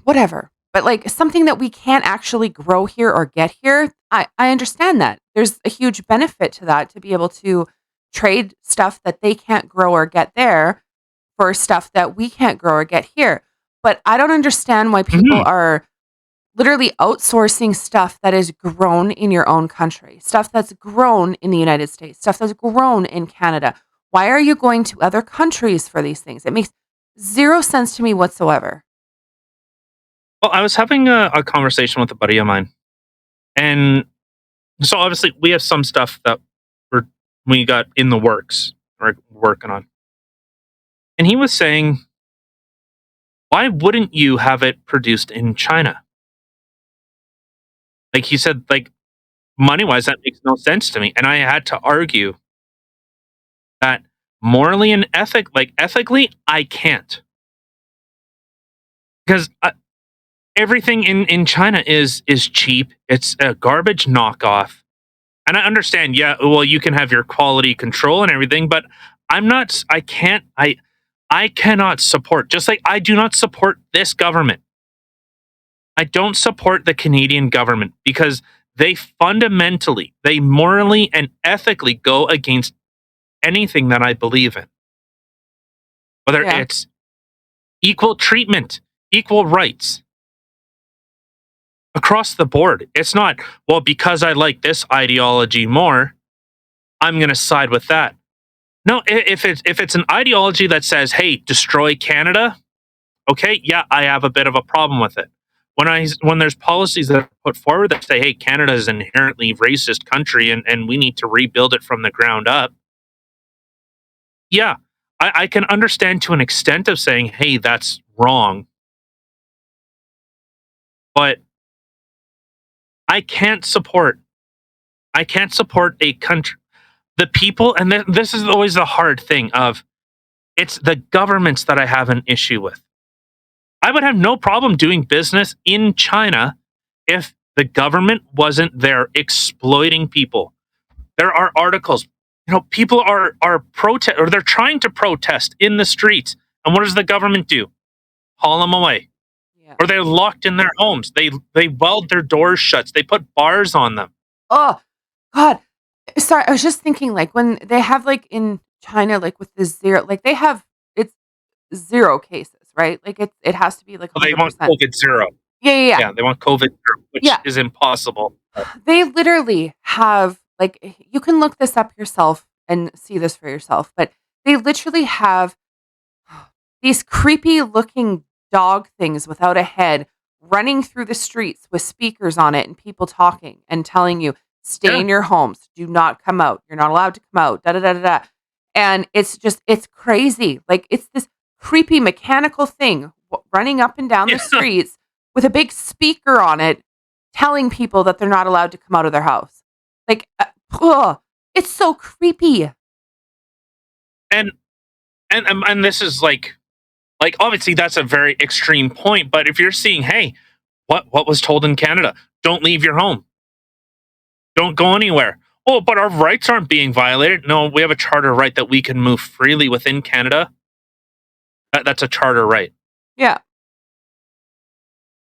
whatever. But like something that we can't actually grow here or get here, I understand that. There's a huge benefit to that to be able to trade stuff that they can't grow or get there for stuff that we can't grow or get here. But I don't understand why people Mhm. are literally outsourcing stuff that is grown in your own country, stuff that's grown in the United States, stuff that's grown in Canada. Why are you going to other countries for these things? It makes zero sense to me whatsoever. Well, I was having a conversation with a buddy of mine, and so obviously we have some stuff that we're we got in the works or working on, and he was saying, "Why wouldn't you have it produced in China?" Like he said, like money wise, that makes no sense to me, and I had to argue that morally and ethically, I can't because everything in China is cheap. It's a garbage knockoff. And I understand, yeah, well, you can have your quality control and everything, but I'm not, I can't, I cannot support, just like I do not support this government. I don't support the Canadian government because they morally and ethically go against anything that I believe in, whether Yeah. it's equal treatment, equal rights across the board. It's not, well, because I like this ideology more, I'm going to side with that. No, if it's an ideology that says, "Hey, destroy Canada," okay, yeah, I have a bit of a problem with it. When there's policies that are put forward that say, "Hey, Canada is an inherently racist country and we need to rebuild it from the ground up," yeah, I can understand to an extent of saying, "Hey, that's wrong," but I can't support. I can't support a country, the people, and this is always the hard thing of it's the governments that I have an issue with. I would have no problem doing business in China if the government wasn't there exploiting people. There are articles, people are protest or they're trying to protest in the streets, and what does the government do? Haul them away, Yeah. or they're locked in their homes. They weld their doors shut. They put bars on them. Oh, God. Sorry, I was just thinking like when they have like in China, like with the zero, like they have it's zero cases, right? Like it has to be like Well, they want 100%. COVID zero. Yeah, yeah, yeah. Yeah, they want COVID zero, which Yeah. is impossible. They literally have like you can look this up yourself and see this for yourself, but they literally have these creepy looking dog things without a head running through the streets with speakers on it and people talking and telling you, stay Yeah, in your homes, do not come out. You're not allowed to come out. Da da da da da. And it's crazy. Like it's this creepy mechanical thing running up and down the yeah. streets with a big speaker on it telling people that they're not allowed to come out of their house. Like, ugh, it's so creepy. and and this is like obviously that's a very extreme point, but if you're seeing, hey, what was told in Canada, don't leave your home, don't go anywhere. Oh, but our rights aren't being violated. No, we have a charter right that we can move freely within Canada. That's a charter right. Yeah.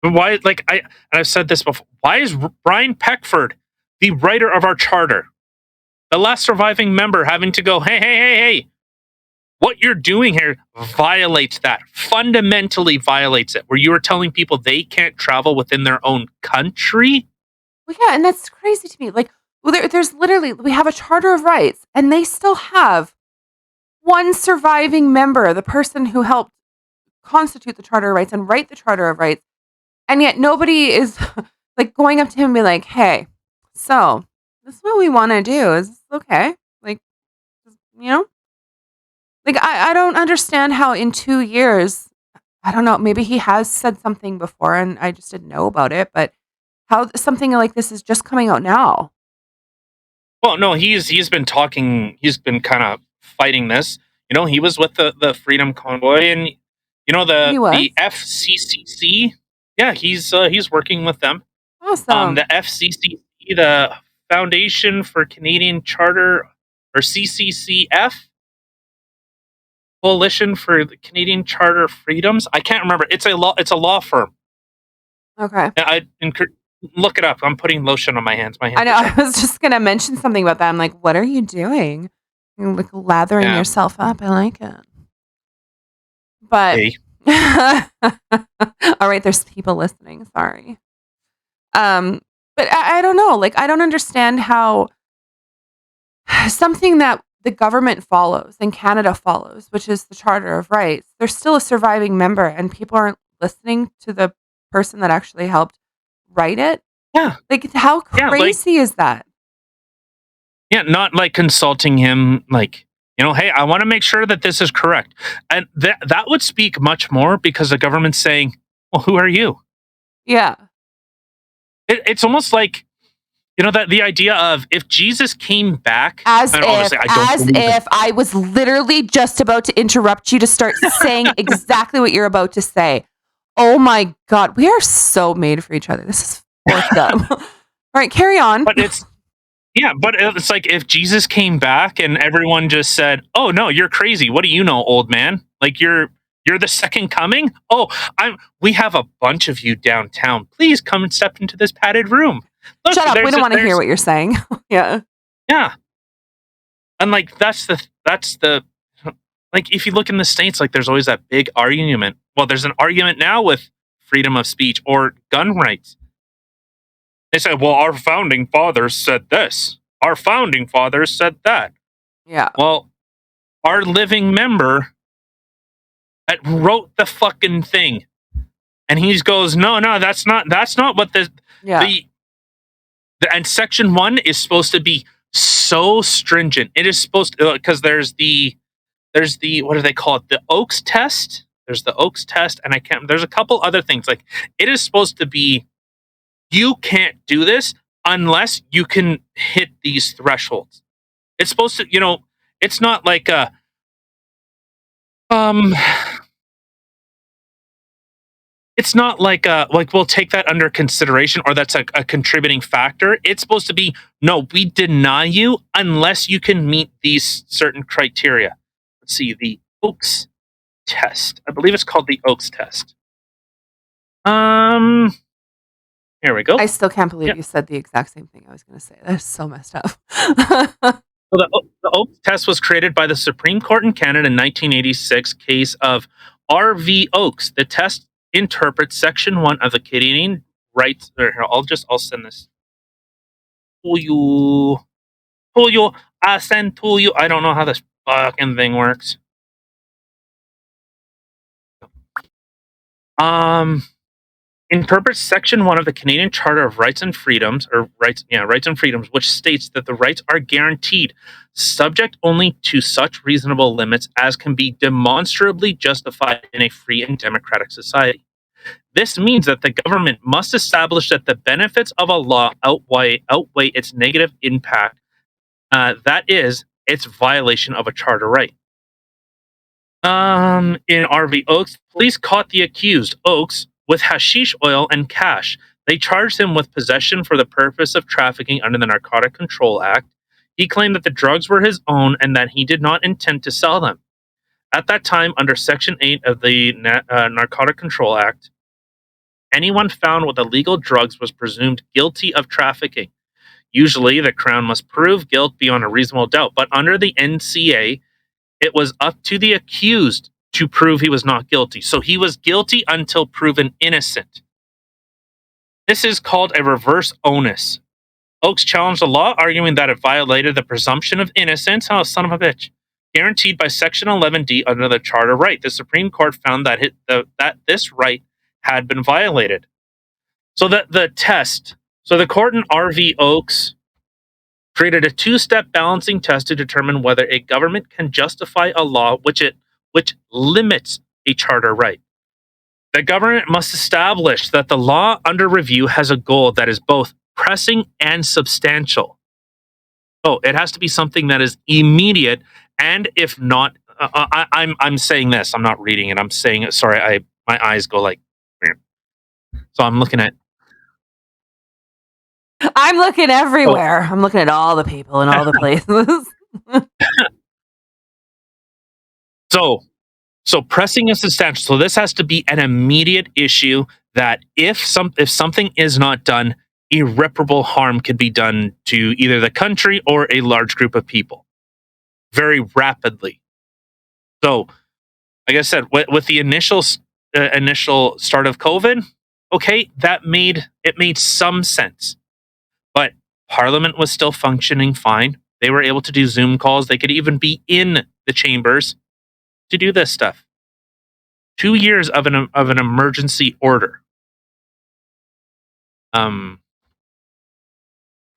But why, like and I've said this before, why is Brian Peckford, the writer of our charter, the last surviving member, having to go, hey, what you're doing here violates that, fundamentally violates it, where you are telling people they can't travel within their own country? Well, yeah, and that's crazy to me. Like, well, there's literally we have a Charter of Rights, and they still have one surviving member, the person who helped constitute the Charter of Rights and write the Charter of Rights, and yet nobody is like going up to him and be like, "Hey, so this is what we want to do. Is this okay?" Like, you know, like I don't understand how in 2 years, I don't know, maybe he has said something before and I just didn't know about it, but how something like this is just coming out now. Well, no, he's been talking. He's been kind of fighting this. He was with the Freedom Convoy, and He was? the FCCC. Yeah, he's working with them. Awesome. The FCCC, the Foundation for Canadian Charter, or CCCF, Coalition for the Canadian Charter of Freedoms. I can't remember. It's a law firm. Okay. Look it up. I'm putting lotion on my hands. I know. I was just going to mention something about that. I'm like, what are you doing? You're like lathering yourself up. I like it. But, Hey. all right, there's people listening. Sorry. But I don't know. Like, I don't understand how something that the government follows and Canada follows, which is the Charter of Rights, there's still a surviving member and people aren't listening to the person that actually helped write it. Yeah. Like, how crazy is that? Yeah, not like consulting him, like, hey, I want to make sure that this is correct. And that would speak much more, because the government's saying, well, who are you? Yeah. It's almost like, that the idea of, if Jesus came back, as if I was literally just about to interrupt you to start saying exactly what you're about to say. Oh my God, we are so made for each other. This is fucked up. All right, carry on. But it's like, if Jesus came back and everyone just said, "Oh no, you're crazy. What do you know, old man? Like, you're the second coming? Oh, we have a bunch of you downtown. Please come and step into this padded room. Look, shut up. We don't want to hear what you're saying." Yeah. Yeah. And like, that's the like, if you look in the States, like, there's always that big argument. Well, there's an argument now with freedom of speech or gun rights. They say, well, our founding fathers said this. Our founding fathers said that. Yeah. Well, our living member that wrote the fucking thing, and he goes, no, that's not what and Section 1 is supposed to be so stringent. It is supposed to, because there's the what do they call it? The Oakes test. There's the Oakes test, and there's a couple other things. Like, it is supposed to be, you can't do this unless you can hit these thresholds. It's supposed to, it's not like it's not like we'll take that under consideration, or that's a contributing factor. It's supposed to be, no, we deny you unless you can meet these certain criteria. Let's see, the Oakes test. I believe it's called the Oakes test. Here we go. I still can't believe you said the exact same thing I was going to say. That's so messed up. So the Oakes test was created by the Supreme Court in Canada in 1986, case of R.V. Oakes. The test interprets Section 1 of the Canadian Rights. I'll send this to you. I send to you. I don't know how this fucking thing works. Interprets Section 1 of the Canadian Charter of Rights and Freedoms, Rights and Freedoms, which states that the rights are guaranteed, subject only to such reasonable limits as can be demonstrably justified in a free and democratic society. This means that the government must establish that the benefits of a law outweigh its negative impact, that is, its violation of a charter right. In R.V. Oakes, police caught the accused, Oakes, with hashish oil and cash. They charged him with possession for the purpose of trafficking under the Narcotic Control Act. He claimed that the drugs were his own and that he did not intend to sell them. At that time, under Section 8 of the Narcotic Control Act, anyone found with illegal drugs was presumed guilty of trafficking. Usually, the Crown must prove guilt beyond a reasonable doubt, but under the NCA, it was up to the accused to prove he was not guilty. So he was guilty until proven innocent. This is called a reverse onus. Oakes challenged the law, arguing that it violated the presumption of innocence, oh, son of a bitch, guaranteed by Section 11D under the Charter right. The Supreme Court found that this right had been violated. So the court in R.V. Oakes created a two-step balancing test to determine whether a government can justify a law which limits a charter right. The government must establish that the law under review has a goal that is both pressing and substantial. Oh, it has to be something that is immediate And if not, I'm saying this. I'm not reading it. I'm saying it. Sorry, my eyes go like. So I'm looking at. I'm looking everywhere. I'm looking at all the people in all the places. So pressing is substantial. So this has to be an immediate issue that if something is not done, irreparable harm could be done to either the country or a large group of people very rapidly. So, like I said, with the initial start of COVID, okay, that made some sense, but Parliament was still functioning fine. They were able to do Zoom calls. They could even be in the chambers to do this stuff. 2 years of an emergency order. All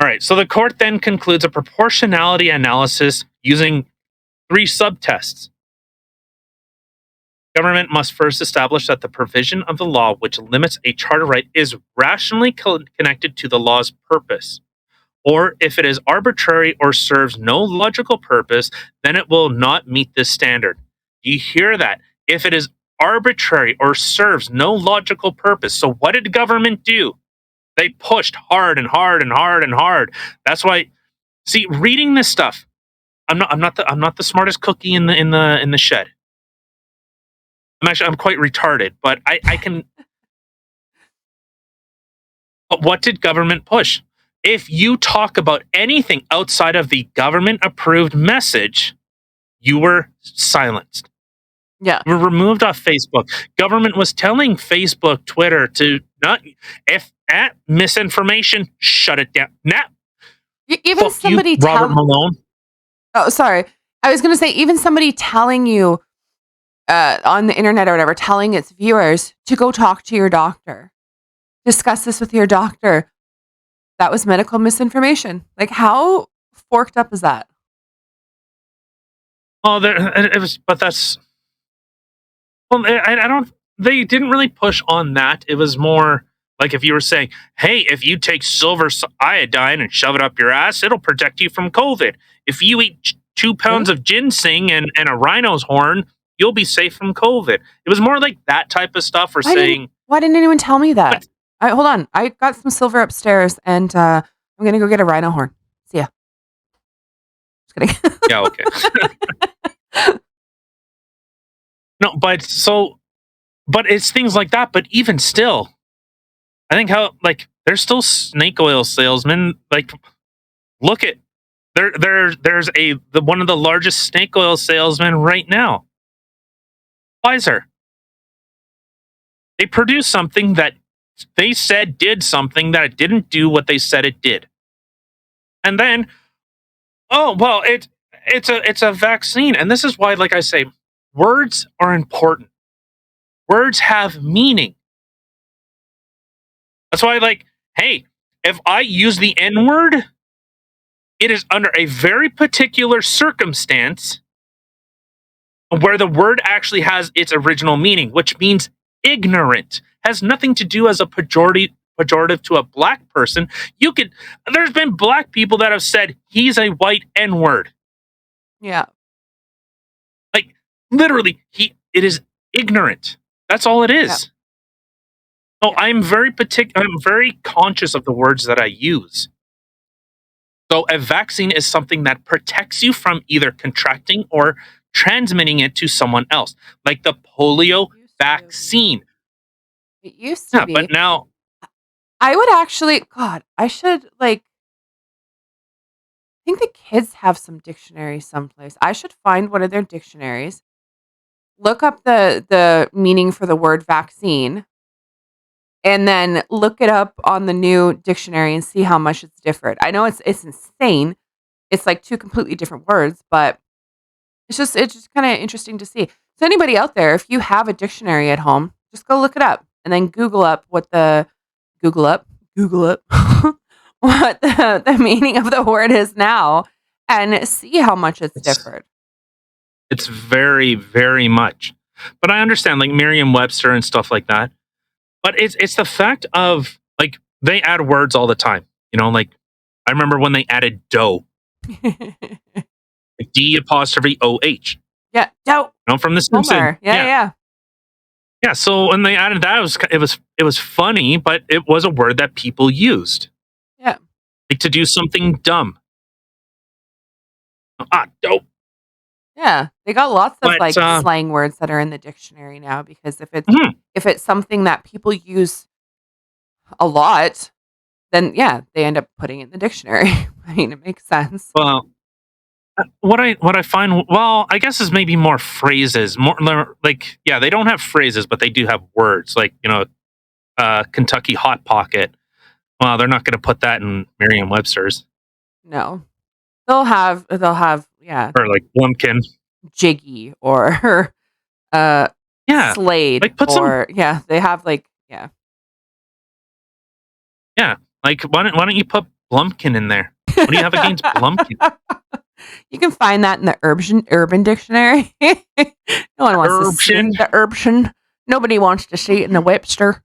right. So the court then concludes a proportionality analysis using 3 subtests. Government must first establish that the provision of the law which limits a charter right is rationally connected to the law's purpose. Or if it is arbitrary or serves no logical purpose, then it will not meet this standard. You hear that? If it is arbitrary or serves no logical purpose. So what did government do? They pushed hard and hard and hard and hard. That's why, see, reading this stuff, I'm not the smartest cookie in the shed. I'm quite retarded, but I can. But what did government push? If you talk about anything outside of the government approved message, you were silenced. Yeah. You were removed off Facebook. Government was telling Facebook, Twitter to not, if at misinformation, shut it down. Now, even somebody Robert Malone. Oh, sorry. I was going to say, even somebody telling you on the internet or whatever, telling its viewers to go talk to your doctor, discuss this with your doctor. That was medical misinformation. Like, how forked up is that? Oh, it was, but that's. Well, I don't. They didn't really push on that. It was more like if you were saying, "Hey, if you take silver iodine and shove it up your ass, it'll protect you from COVID. If you eat 2 pounds of ginseng and a rhino's horn, you'll be safe from COVID." It was more like that type of stuff. Or saying, "Why didn't anyone tell me that?" Hold on, I got some silver upstairs, and I'm gonna go get a rhino horn. See ya. Just kidding. Yeah. Okay. No, but it's things like that. But even still, I think there's still snake oil salesmen. Like, look at there's one of the largest snake oil salesmen right now. Pfizer. They produced something that they said did something that it didn't do what they said it did, and then, oh well, it's a vaccine, and this is why, like I say, words are important. Words have meaning. That's why, like, hey, if I use the N-word, it is under a very particular circumstance where the word actually has its original meaning, which means ignorant. Has nothing to do as a pejorative to a black person. There's been black people that have said he's a white N-word. Yeah. Like, literally, it is ignorant. That's all it is. Yeah. So I'm very conscious of the words that I use. So a vaccine is something that protects you from either contracting or transmitting it to someone else, like the polio vaccine. It used to be. But now I would actually, God, I should I think the kids have some dictionaries someplace. I should find one of their dictionaries, look up the meaning for the word vaccine, and then look it up on the new dictionary and see how much it's different. I know it's insane. It's like 2 completely different words, but it's just kind of interesting to see. So anybody out there, if you have a dictionary at home, just go look it up and then Google up what the meaning of the word is now and see how much it's different. It's very, very much. But I understand, like Merriam-Webster and stuff like that. But it's the fact of, like, they add words all the time. You know, like, I remember when they added dough. D apostrophe O-H. Yeah. Dope. From The Simpsons. Homer. Yeah. Yeah, so when they added that, it was funny, but it was a word that people used. Yeah. Like to do something dumb. Dope. Yeah. They got lots of But, slang words that are in the dictionary now, because if mhm. it's something that people use a lot, then yeah, they end up putting it in the dictionary. I mean, it makes sense. Well, what I find, well, I guess is maybe more phrases, more like, yeah, they don't have phrases, but they do have words, like, Kentucky Hot Pocket. Well, they're not going to put that in Merriam-Webster's. No. They'll have yeah, Or like Blumpkin. jiggy or Yeah, Slade, like put some. or yeah, they have yeah. Yeah, like why don't you put Blumpkin in there? What do you have against Blumpkin? You can find that in the Urban Dictionary. No one wants to see the Urbtion. Nobody wants to see it in the Webster.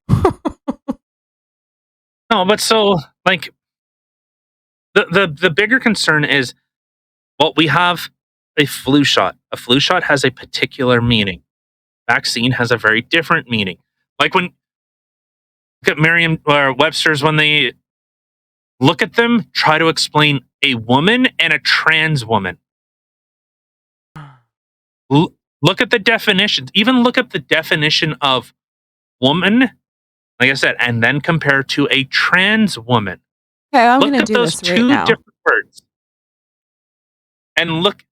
No, but so like the bigger concern is, well, we have a flu shot. A flu shot has a particular meaning. Vaccine has a very different meaning. Like when look at Merriam or Webster's, when they look at them, try to explain a woman and a trans woman. Look at the definitions. Even look up the definition of woman, like I said, and then compare to a trans woman. Okay, I'm Look going to at do those this right two now. different words. And look,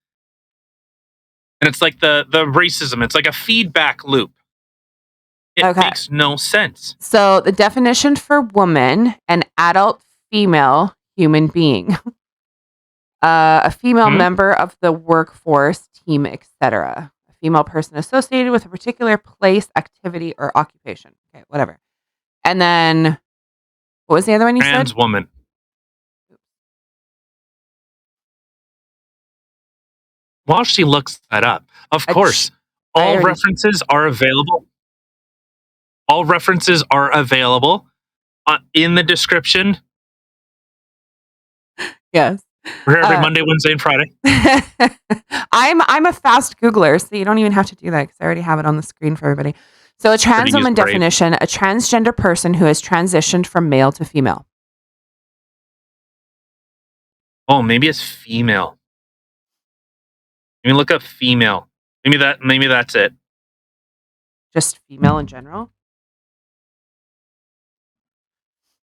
and it's like the racism. It's like a feedback loop. It makes no sense. So the definition for woman: an adult female human being, a female member of the workforce, team, etc. A female person associated with a particular place, activity, or occupation. Okay, whatever. And then, what was the other one you said? Trans woman. While she looks that up, of course, all references are available. All references are available in the description. Yes. We're here every Monday, Wednesday, and Friday. I'm a fast Googler, so you don't even have to do that because I already have it on the screen for everybody. So a trans woman definition: a transgender person who has transitioned from male to female. Oh, maybe it's female. Let me look up female. Maybe that's it. Just female in general?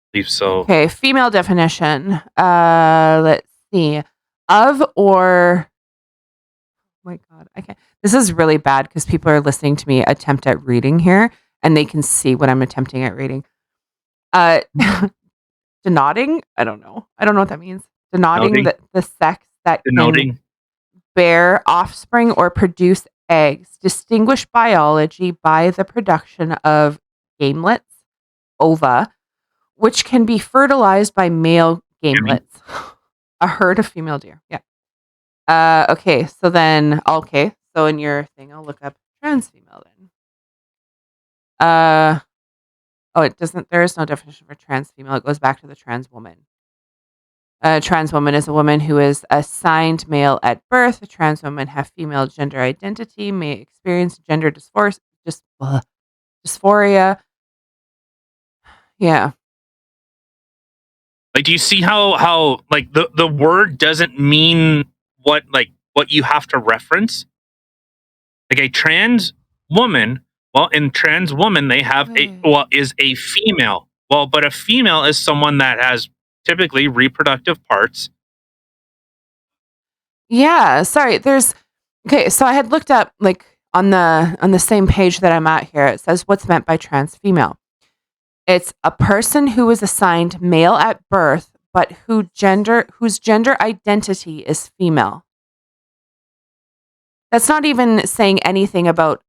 I believe so. Okay, female definition. Let's see. Of or... Oh my God, I can't. This is really bad because people are listening to me attempt at reading here, and they can see what I'm attempting at reading. Denoting? I don't know what that means. Denoting the sex that can bear offspring or produce eggs. Distinguish biology by the production of gamelets, ova, which can be fertilized by male gamelets. A herd of female deer. Yeah. Okay. So in your thing, I'll look up trans female then. It doesn't. There is no definition for trans female. It goes back to the trans woman. A trans woman is a woman who is assigned male at birth. A trans woman have female gender identity, may experience gender dysphoria. Yeah. Like, do you see how like the word doesn't mean what you have to reference? Like a trans woman, well, in trans woman they have is a female. Well, but a female is someone that has typically reproductive parts. Yeah, sorry. So I had looked up on the same page that I'm at here. It says what's meant by trans female. It's a person who was assigned male at birth, but whose gender identity is female. That's not even saying anything about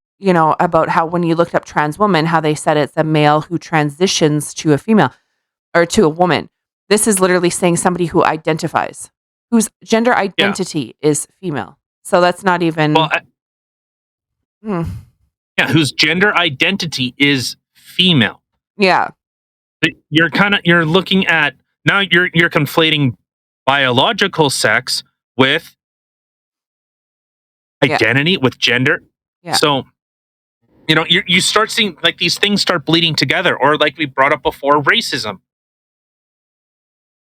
how when you looked up trans woman, how they said it's a male who transitions to a female or to a woman. This is literally saying somebody who identifies, whose gender identity is female. So that's not even... Well, whose gender identity is female. Yeah. You're looking at, now you're conflating biological sex with identity, with gender. Yeah. So, you start seeing like these things start bleeding together, or like we brought up before, racism,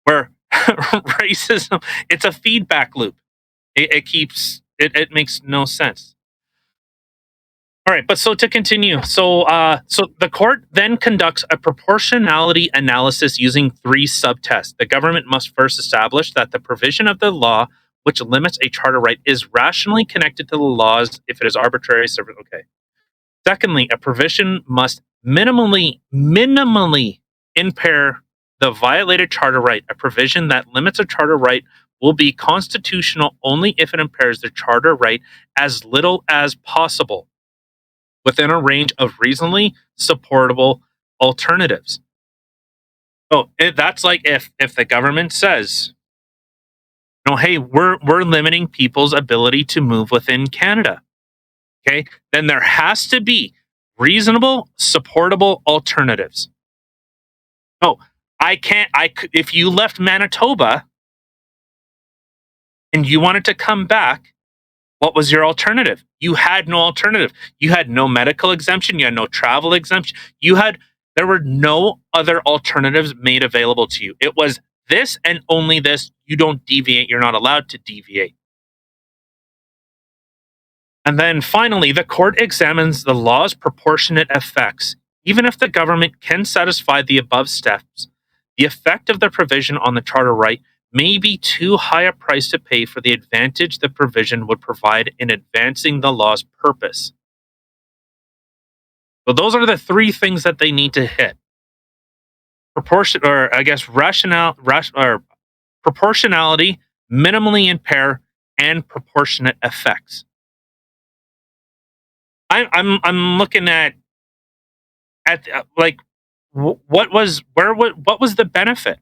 where racism, it's a feedback loop. It makes no sense. All right, but so to continue, so the court then conducts a proportionality analysis using 3 subtests. The government must first establish that the provision of the law which limits a charter right is rationally connected to the laws. If it is arbitrary, okay. Secondly, a provision must minimally impair the violated charter right. A provision that limits a charter right will be constitutional only if it impairs the charter right as little as possible, within a range of reasonably supportable alternatives. So that's like if the government says, hey, we're limiting people's ability to move within Canada. Okay, then there has to be reasonable, supportable alternatives. Oh, if you left Manitoba and you wanted to come back, what was your alternative? You had no alternative. You had no medical exemption. You had no travel exemption. There were no other alternatives made available to you. It was this and only this. You don't deviate. You're not allowed to deviate. And then finally, the court examines the law's proportionate effects. Even if the government can satisfy the above steps, the effect of the provision on the charter right may be too high a price to pay for the advantage the provision would provide in advancing the law's purpose. So those are the 3 things that they need to hit. Proportionality, minimally impair, and proportionate effects. I'm looking at like what was the benefit?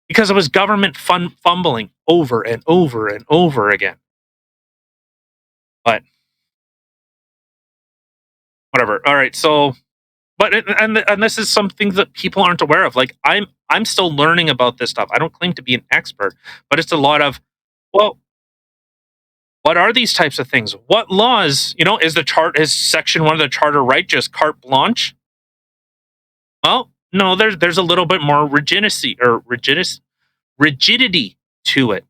Because it was government fumbling over and over and over again. But whatever. All right. So, and this is something that people aren't aware of. Like I'm still learning about this stuff. I don't claim to be an expert, but it's a lot of, well, what are these types of things? What laws? Is Section 1 of the Charter right just carte blanche? Well, no. There's a little bit more rigidity to it.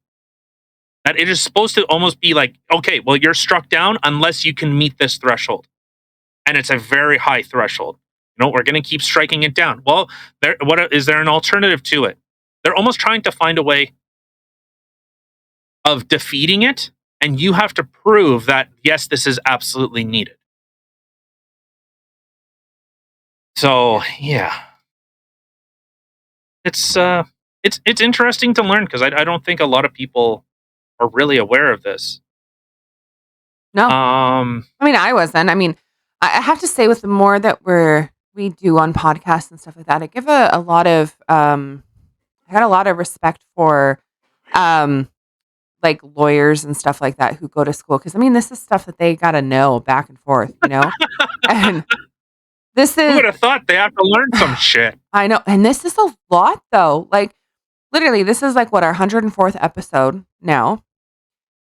That it is supposed to almost be like, okay, well, you're struck down unless you can meet this threshold, and it's a very high threshold. We're going to keep striking it down. Well, is there an alternative to it? They're almost trying to find a way of defeating it, and you have to prove that yes, this is absolutely needed. So yeah, it's interesting to learn, because I don't think a lot of people are really aware of this. No. I mean, I wasn't. I mean, I have to say, with the more that we do on podcasts and stuff like that, I give a lot of I got a lot of respect for like lawyers and stuff like that who go to school, because I mean, this is stuff that they got to know back and forth, and this is. Who would have thought they have to learn some shit? I know, and this is a lot, though. Like, literally, this is like our 104th episode now.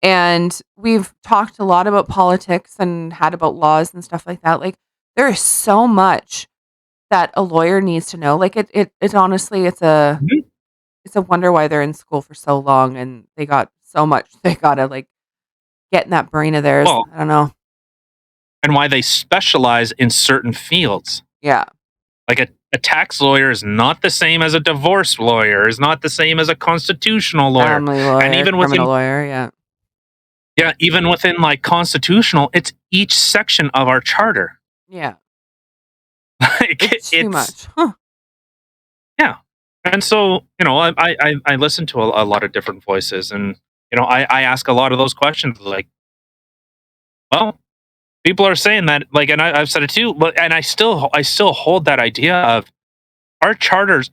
And we've talked a lot about politics and had about laws and stuff like that. Like, there is so much that a lawyer needs to know. Like, it's honestly, it's a wonder why they're in school for so long, and they got so much they gotta like get in that brain of theirs. Well, I don't know. And why they specialize in certain fields. Yeah. Like a tax lawyer is not the same as a divorce lawyer, is not the same as a constitutional lawyer. Family lawyer, and even criminal lawyer, yeah. Yeah, even within like constitutional, it's each section of our charter. Yeah. Like it's too much. Huh. Yeah. And so, I listen to a lot of different voices, and, I ask a lot of those questions, like, well, people are saying that, like, and I've said it too, and I still hold that idea of our charter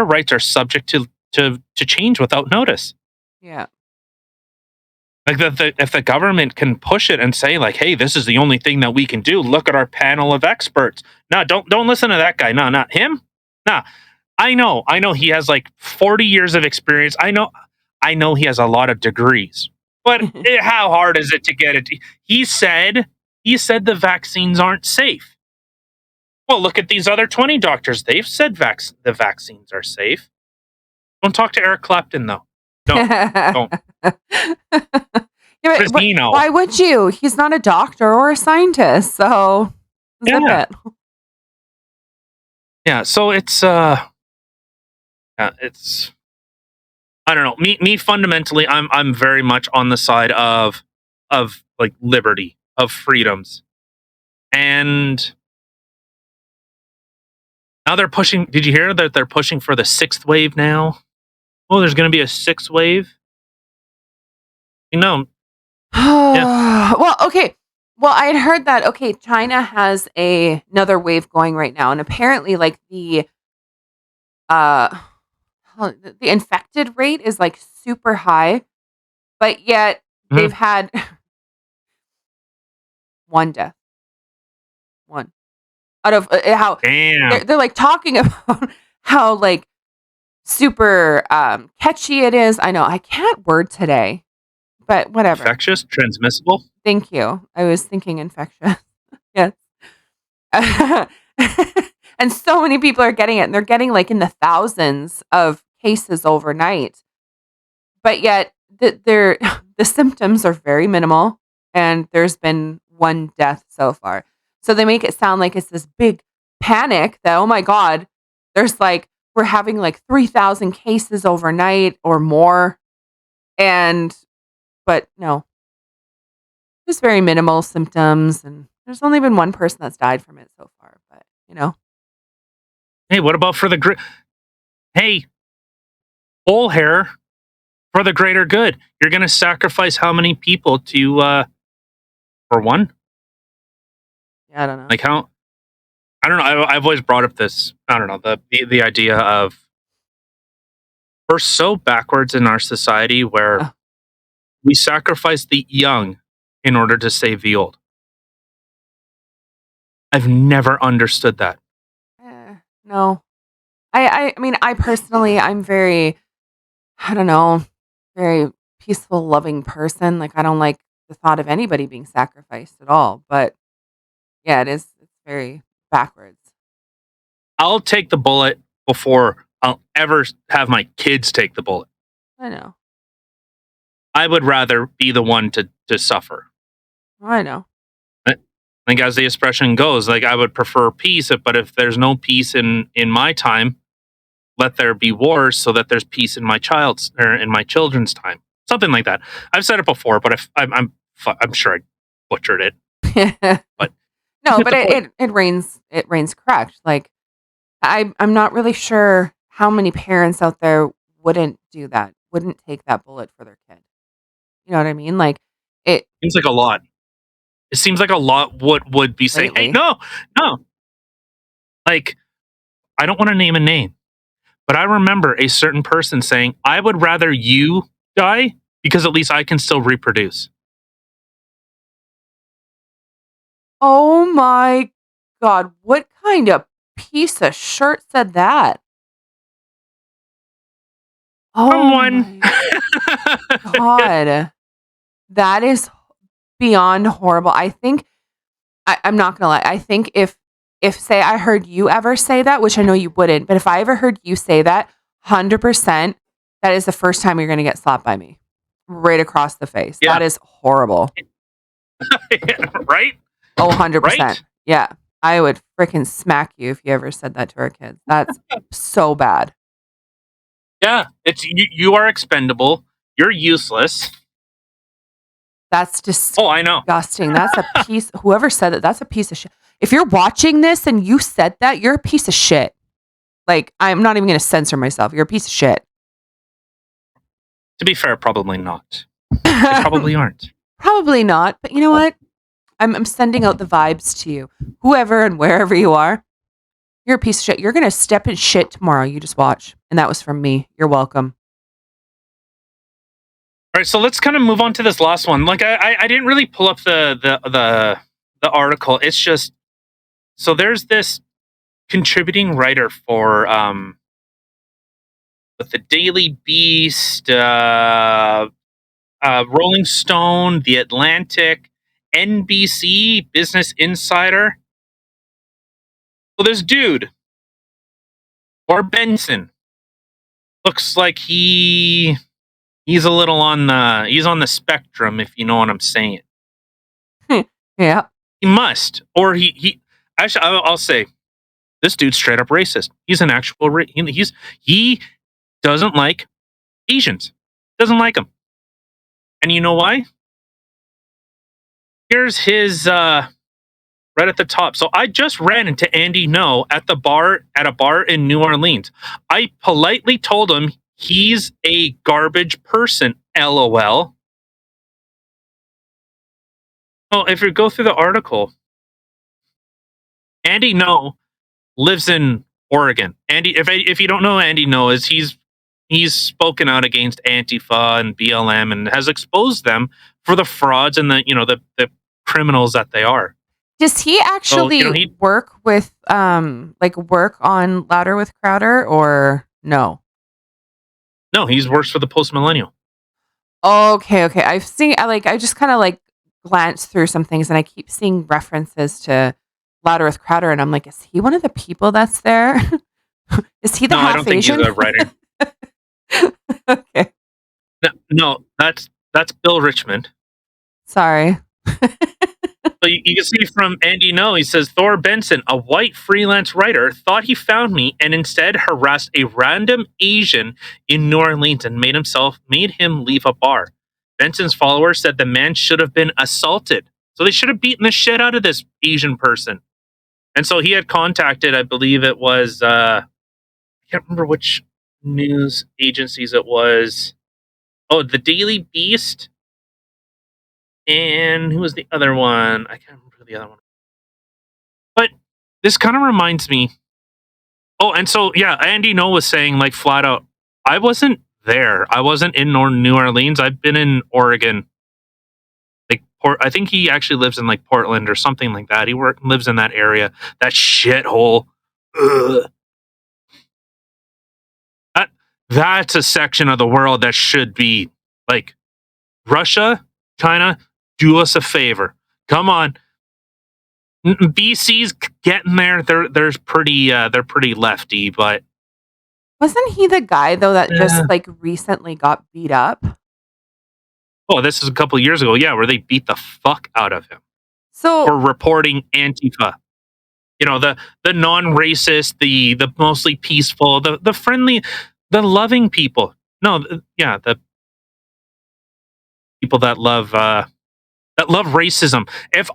rights are subject to change without notice. Yeah. Like if the government can push it and say like, hey, this is the only thing that we can do. Look at our panel of experts. No, don't listen to that guy. No, not him. No, I know he has like 40 years of experience. I know he has a lot of degrees, But how hard is it to get it? He said the vaccines aren't safe. Well, look at these other 20 doctors. They've said the vaccines are safe. Don't talk to Eric Clapton, though. Don't. Yeah, Does he know? why would you? He's not a doctor or a scientist, so zip it. Yeah, so it's I don't know. Me fundamentally, I'm very much on the side of like liberty, of freedoms. And now they're pushing. Did you hear that they're pushing for the 6th wave now? Oh, there's going to be a 6th wave. Yeah. Well, okay. Well, I had heard that, okay, China has another wave going right now, and apparently, like, the infected rate is, like, super high, but yet they've had one death. One. Out of how they're like talking about how, like, super catchy it is. I know I can't word today, but whatever. Infectious, transmissible. Thank you. I was thinking infectious. Yes. And so many people are getting it, and they're getting like in the thousands of cases overnight. But yet the symptoms are very minimal, and there's been one death so far. So they make it sound like it's this big panic that, oh my God, there's like, we're having like 3,000 cases overnight or more. But no, just very minimal symptoms. And there's only been one person that's died from it so far, but Hey, what about for the hey, whole hair for the greater good? You're going to sacrifice how many people to, for one? Yeah, I don't know. Like how, I don't know. I've always brought up this, I don't know, the idea of we're so backwards in our society where we sacrifice the young in order to save the old. I've never understood that. No. I mean, I personally, I'm very, I don't know, very peaceful, loving person. Like, I don't like the thought of anybody being sacrificed at all. But yeah, it's very backwards. I'll take the bullet before I'll ever have my kids take the bullet. I know. I would rather be the one to suffer. I know. Like, as the expression goes, like, I would prefer peace, but if there's no peace in my time, let there be wars so that there's peace in my children's time. Something like that. I've said it before, but I'm sure I butchered it. But no, but it reigns correct. Like, I'm not really sure how many parents out there wouldn't do that, wouldn't take that bullet for their kid. You know what I mean? Like, it seems like a lot. It seems like a lot would be saying, hey, no. Like, I don't want to name a name, but I remember a certain person saying, I would rather you die because at least I can still reproduce. Oh my God, what kind of piece of shirt said that? Oh Someone. my God. That is beyond horrible. I think I'm not gonna lie. I think if say I heard you ever say that, which I know you wouldn't, but if I ever heard you say that, 100%, that is the first time you're gonna get slapped by me, right across the face. Yeah. That is horrible. Right? Oh, 100%. Right? Yeah, I would freaking smack you if you ever said that to our kids. That's so bad. Yeah, it's you are expendable. You're useless. That's disgusting. Oh, I know. That's a piece. Whoever said it, that's a piece of shit. If you're watching this and you said that, you're a piece of shit. Like, I'm not even going to censor myself. You're a piece of shit. To be fair, probably not. They probably aren't. Probably not. But you know what? I'm sending out the vibes to you. Whoever and wherever you are, you're a piece of shit. You're going to step in shit tomorrow. You just watch. And that was from me. You're welcome. All right, so let's kind of move on to this last one. Like, I didn't really pull up the article. It's just, so there's this contributing writer for with the Daily Beast, Rolling Stone, The Atlantic, NBC, Business Insider. Well, this dude, or Benson, looks like he's a little on the spectrum, if you know what I'm saying. Yeah. He must, or he. Actually, I'll say, this dude's straight up racist. He's an actual. He doesn't like Asians. Doesn't like them, and you know why? Here's his right at the top. So I just ran into Andy No at a bar in New Orleans. I politely told him he's a garbage person. LOL. Oh, if you go through the article, Andy No lives in Oregon. Andy, if you don't know who Andy No is, he's spoken out against Antifa and BLM and has exposed them for the frauds and the criminals that they are. Does he actually work with work on Louder with Crowder, or no? No, he works for the Post Millennial. Okay. I just kind of glanced through some things, and I keep seeing references to Louder with Crowder, and I'm like, is he one of the people that's there? Is he the half I don't Asian? think he's a writer. Okay. No, that's Bill Richmond. Sorry. So you can see from Andy No, he says, Thor Benson, a white freelance writer, thought he found me and instead harassed a random Asian in New Orleans and made him leave a bar. Benson's followers said the man should have been assaulted. So they should have beaten the shit out of this Asian person. And so he had contacted, I believe it was, I can't remember which news agencies it was. Oh, the Daily Beast. And who was the other one? I can't remember the other one. But this kind of reminds me. Oh, and so, yeah, Andy No was saying, flat out, I wasn't there. I wasn't in New Orleans. I've been in Oregon. I think he actually lives in, Portland or something like that. He lives in that area. That shithole. Ugh. That's a section of the world that should be, Russia, China, do us a favor. Come on. BC's getting there. They're pretty lefty, but wasn't he the guy though that just recently got beat up? Oh, this is a couple of years ago. Yeah, where they beat the fuck out of him. So for reporting Antifa. The non-racist, the mostly peaceful, the friendly, the loving people. No, yeah, the people that love racism. If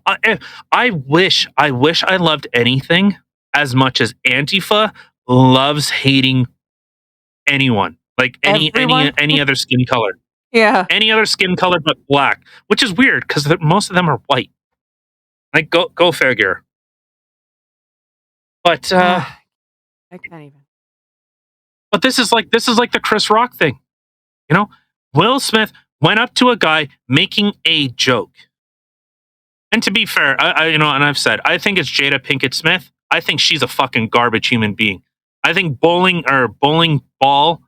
I wish I loved anything as much as Antifa loves hating anyone, any other skin color. Yeah, any other skin color but black, which is weird because most of them are white. Go figure. But I can't even. But this is like the Chris Rock thing. Will Smith went up to a guy making a joke. And to be fair, and I've said, I think it's Jada Pinkett Smith. I think she's a fucking garbage human being. I think bowling ball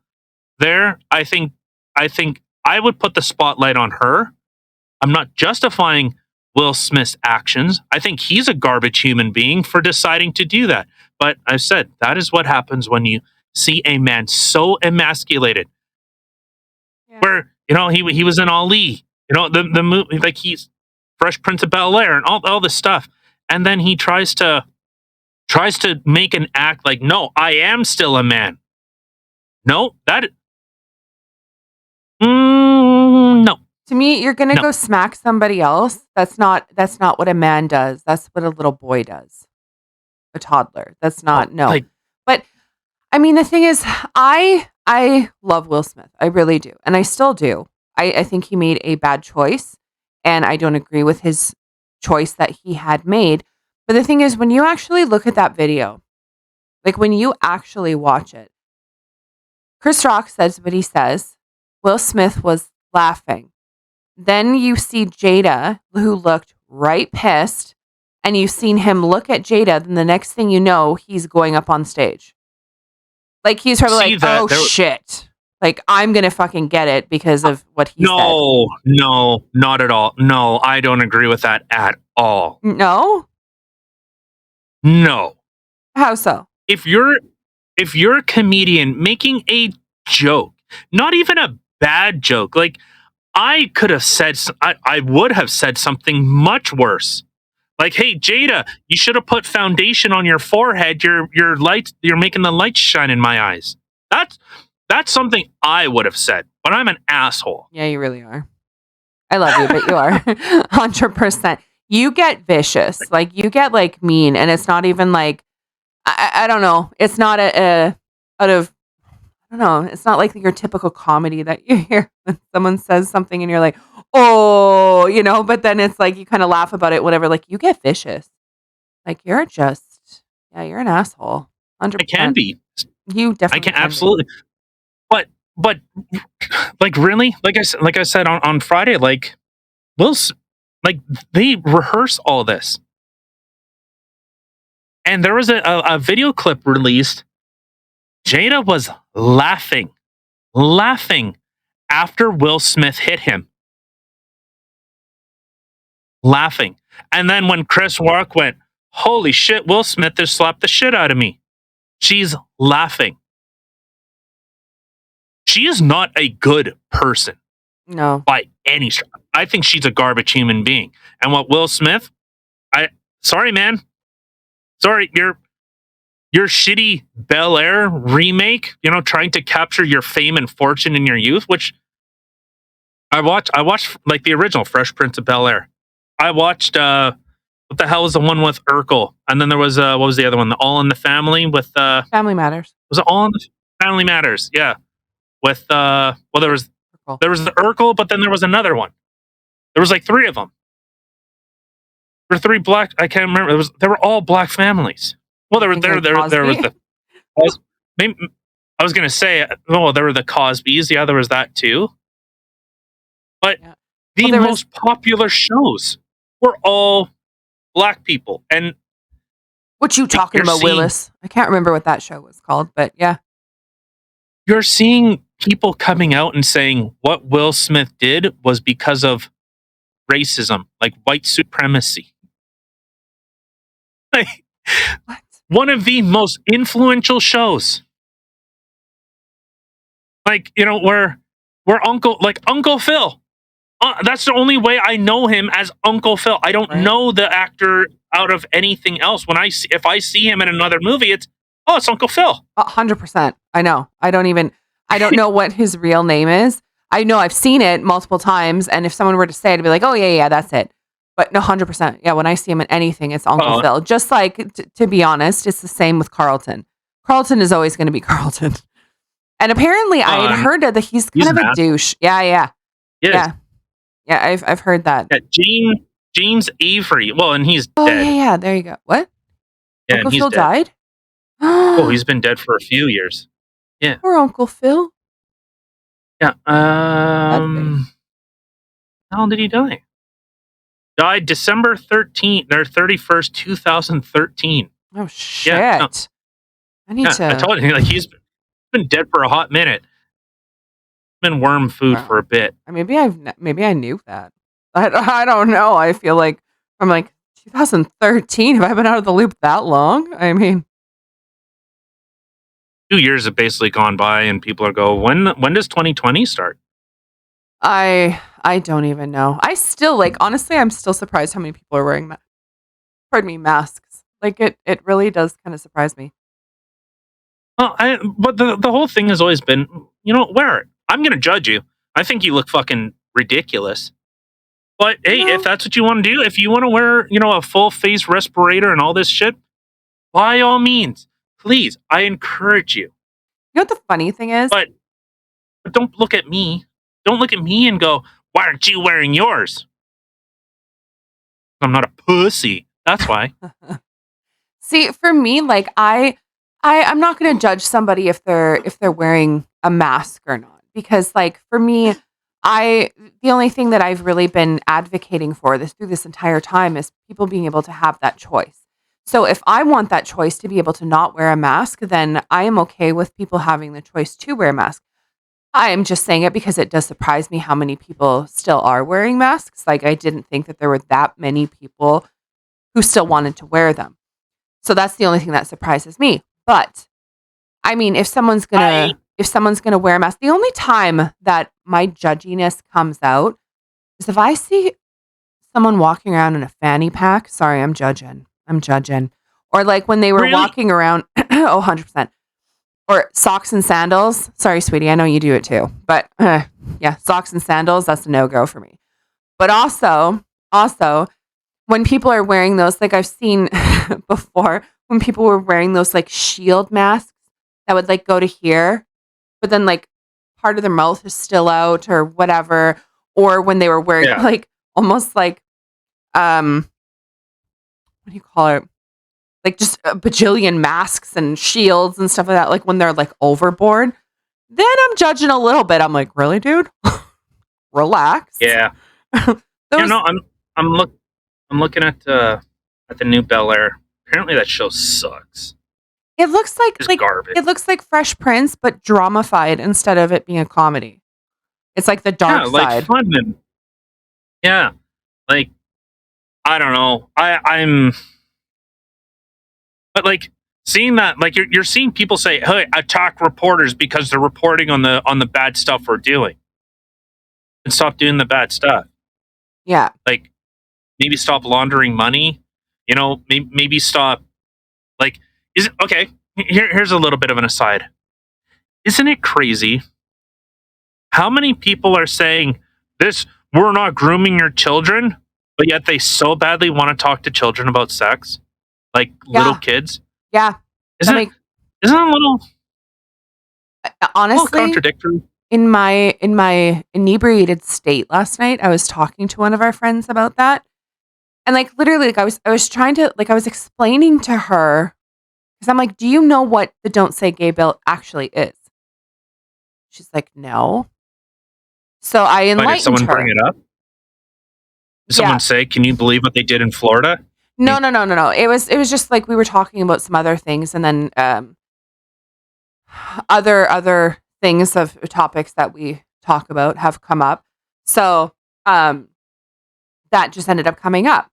there, I think I would put the spotlight on her. I'm not justifying Will Smith's actions. I think he's a garbage human being for deciding to do that. But I've said, that is what happens when you see a man so emasculated. Yeah. Where, he was in Ali, the movie, he's Fresh Prince of Bel-Air and all this stuff. And then he tries to make an act no, I am still a man. No, no. To me, you're gonna go smack somebody else. That's not what a man does. That's what a little boy does. A toddler. That's not But I mean, the thing is, I love Will Smith. I really do, and I still do. I think he made a bad choice, and I don't agree with his choice that he had made. But the thing is, when you actually look at that video, when you actually watch it, Chris Rock says what he says. Will Smith was laughing. Then you see Jada, who looked right pissed, and you've seen him look at Jada. Then the next thing you know, he's going up on stage. He's probably shit. Like, I'm going to fucking get it because of what he said. No, not at all. No, I don't agree with that at all. No? No. How so? If you're a comedian making a joke, not even a bad joke, like I could have said, I would have said something much worse. Like, hey, Jada, you should have put foundation on your forehead. Your lights, you're making the lights shine in my eyes. That's something I would have said, but I'm an asshole. Yeah, you really are. I love you, but you are 100%. You get vicious, like you get like mean, and it's not even like I don't know. It's not out of I don't know. It's not like your typical comedy that you hear when someone says something and you're like, oh, But then it's like you kind of laugh about it, whatever. Like you get vicious, like you're an asshole. 100%. I can be. You definitely. I can absolutely. But like really, like I said on Friday, like they rehearse all this, and there was a video clip released. Jada was laughing after Will Smith hit him, laughing, and then when Chris Rock went, "Holy shit, Will Smith just slapped the shit out of me," she's laughing. She is not a good person. No. By any stretch. I think she's a garbage human being. And what Will Smith, sorry, man. Sorry, your shitty Bel Air remake, trying to capture your fame and fortune in your youth, which I watched like the original Fresh Prince of Bel Air. I watched what the hell was the one with Urkel? And then there was what was the other one? The All in the Family with Family Matters. Was it All in the Family Matters? Yeah. With there was the Urkel, but then there was another one. There was like three of them. There were three black. I can't remember. They were all black families. Well, there was the. Maybe, I was gonna say, well, there were the Cosbys. Yeah, there was that too. But the most popular shows were all black people. And what you talking about, Willis? I can't remember what that show was called, but yeah. You're seeing people coming out and saying what Will Smith did was because of racism, like white supremacy. Like, what? One of the most influential shows. Like, where Uncle Phil. That's the only way I know him, as Uncle Phil. I don't know the actor out of anything else. If I see him in another movie, it's Uncle Phil. 100%. I know. I don't know what his real name is. I know I've seen it multiple times, and if someone were to say it, I'd be like, oh, yeah, that's it. But no, 100%. Yeah, when I see him in anything, it's Uncle Phil. Just like, to be honest, it's the same with Carlton. Carlton is always going to be Carlton. And apparently, I had heard that he's kind of a douche. Yeah. Yeah, I've heard that. Yeah, James Avery. Well, and he's dead. Yeah, there you go. What? Yeah, Uncle Phil died? Oh, he's been dead for a few years. Yeah. Poor Uncle Phil. Yeah. How long did he die? Died December 31st, 2013. Oh, shit. Yeah, no. I need to... I told you, he's been dead for a hot minute. Been worm food for a bit. Maybe I knew that. I don't know. I feel like I'm like 2013. Have I been out of the loop that long? I mean, 2 years have basically gone by, and people are when does 2020 start? I don't even know. I still honestly, I'm still surprised how many people are wearing masks. Like it really does kind of surprise me. Well, but the whole thing has always been, wear it. I'm going to judge you. I think you look fucking ridiculous. But hey, if that's what you want to do, if you want to wear, a full face respirator and all this shit, by all means, please, I encourage you. You know what the funny thing is? But don't look at me. Don't look at me and go, why aren't you wearing yours? I'm not a pussy. That's why. See, for me, I'm not going to judge somebody if they're wearing a mask or not, because for me, the only thing that I've really been advocating for through this entire time is people being able to have that choice. So if I want that choice to be able to not wear a mask, then I am okay with people having the choice to wear a mask. I am just saying it because it does surprise me how many people still are wearing masks. Like, I didn't think that there were that many people who still wanted to wear them. So that's the only thing that surprises me. But I mean, if someone's I gonna wear a mask, the only time that my judginess comes out is if I see someone walking around in a fanny pack. Sorry, I'm judging. Or like when they were really, walking around, 100%. Or socks and sandals. Sorry, sweetie, I know you do it too. But yeah, socks and sandals, that's a no-go for me. But also, when people are wearing those, like I've seen before, when people were wearing those like shield masks that would like go to here, but then like part of their mouth is still out or whatever. Or when they were wearing yeah, like almost like what do you call it? Like just a bajillion masks and shields and stuff like that, like when they're like overboard, then I'm judging a little bit. I'm like, really, dude? Relax. yeah. Those, I'm looking at the new Bel Air. Apparently, that show sucks. it looks Just garbage. it looks like Fresh Prince, but dramified instead of it being a comedy. It's like the dark Yeah, like side. fun and yeah, like I don't know. I'm but like seeing that, like you're seeing people say, "Hey, attack reporters because they're reporting on the bad stuff we're doing," and stop doing the bad stuff. Yeah. Like maybe stop laundering money. You know, maybe stop. Like, is it okay? Here's a little bit of an aside. Isn't it crazy how many people are saying this? We're not grooming your children, but yet they so badly want to talk to children about sex, like little Yeah. kids. Yeah. Isn't it? Isn't it a little Honestly, contradictory? in my inebriated state last night, I was talking to one of our friends about that. And like literally like I was trying to like I was explaining to her because I'm like, "Do you know what the Don't Say Gay bill actually is?" She's like, "No." So I But did enlightened someone bring her. it up? Did Yeah. someone say, "Can you believe what they did in Florida"? No. It was just like we were talking about some other things and then other things of topics that we talk about have come up. So that just ended up coming up.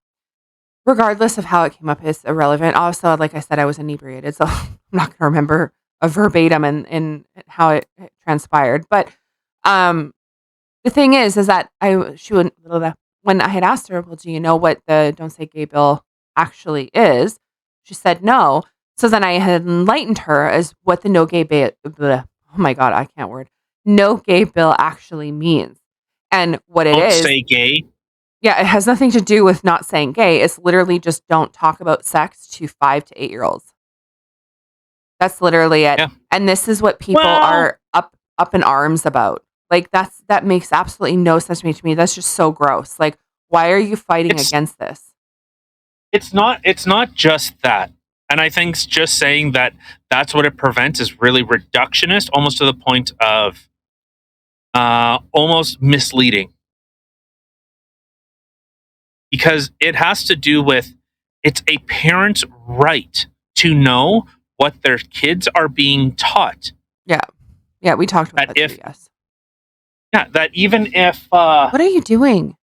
Regardless of how it came up is irrelevant. Also, like I said, I was inebriated, so I'm not going to remember a verbatim and how it transpired. But the thing is that she wouldn't when I had asked her, well, do you know what the Don't Say Gay bill actually is? She said no. So then I had enlightened her as what the No Gay Bill. Oh my god, I can't word. No Gay Bill actually means, and what it Don't is. say gay. Yeah, it has nothing to do with not saying gay. It's literally just don't talk about sex to 5 to 8-year-olds. That's literally it. Yeah. And this is what people are up in arms about. Like that makes absolutely no sense to me. That's just so gross. Like, why are you fighting against this? It's not just that. And I think just saying that that's what it prevents is really reductionist, almost to the point of almost misleading. Because it has to do with it's a parent's right to know what their kids are being taught. Yeah, we talked about that If- too, yes. Yeah, that even if What are you doing?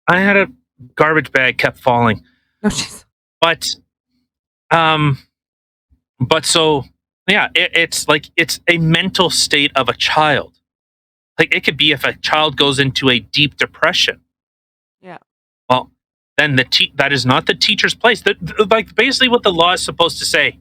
I had a garbage bag kept falling. No, jeez. But so yeah, it's like it's a mental state of a child. Like it could be if a child goes into a deep depression. Yeah. Well, then that is not the teacher's place. Like basically what the law is supposed to say.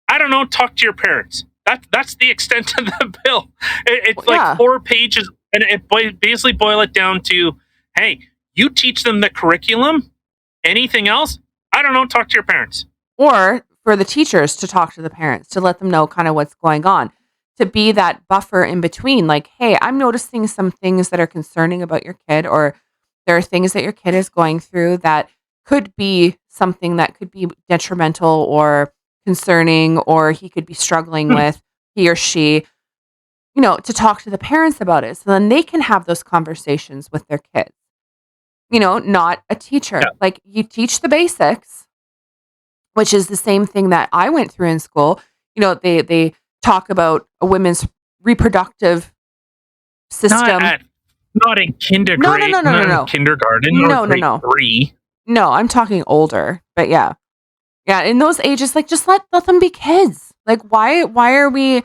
I don't know. Talk to your parents. That's the extent of the bill. It's like 4 pages, and it basically boil it down to, hey, you teach them the curriculum. Anything else? I don't know. Talk to your parents. Or for the teachers to talk to the parents, to let them know kind of what's going on, to be that buffer in between. Like, hey, I'm noticing some things that are concerning about your kid, or there are things that your kid is going through that could be something that could be detrimental or concerning, or he could be struggling with, he or she, to talk to the parents about it. So then they can have those conversations with their kids. Not a teacher. Yeah. Like you teach the basics, which is the same thing that I went through in school. They talk about a women's reproductive system. Not in kindergarten. No. Kindergarten. No. 3. No, I'm talking older. But yeah. Yeah, in those ages, like, just let them be kids. Like, why are we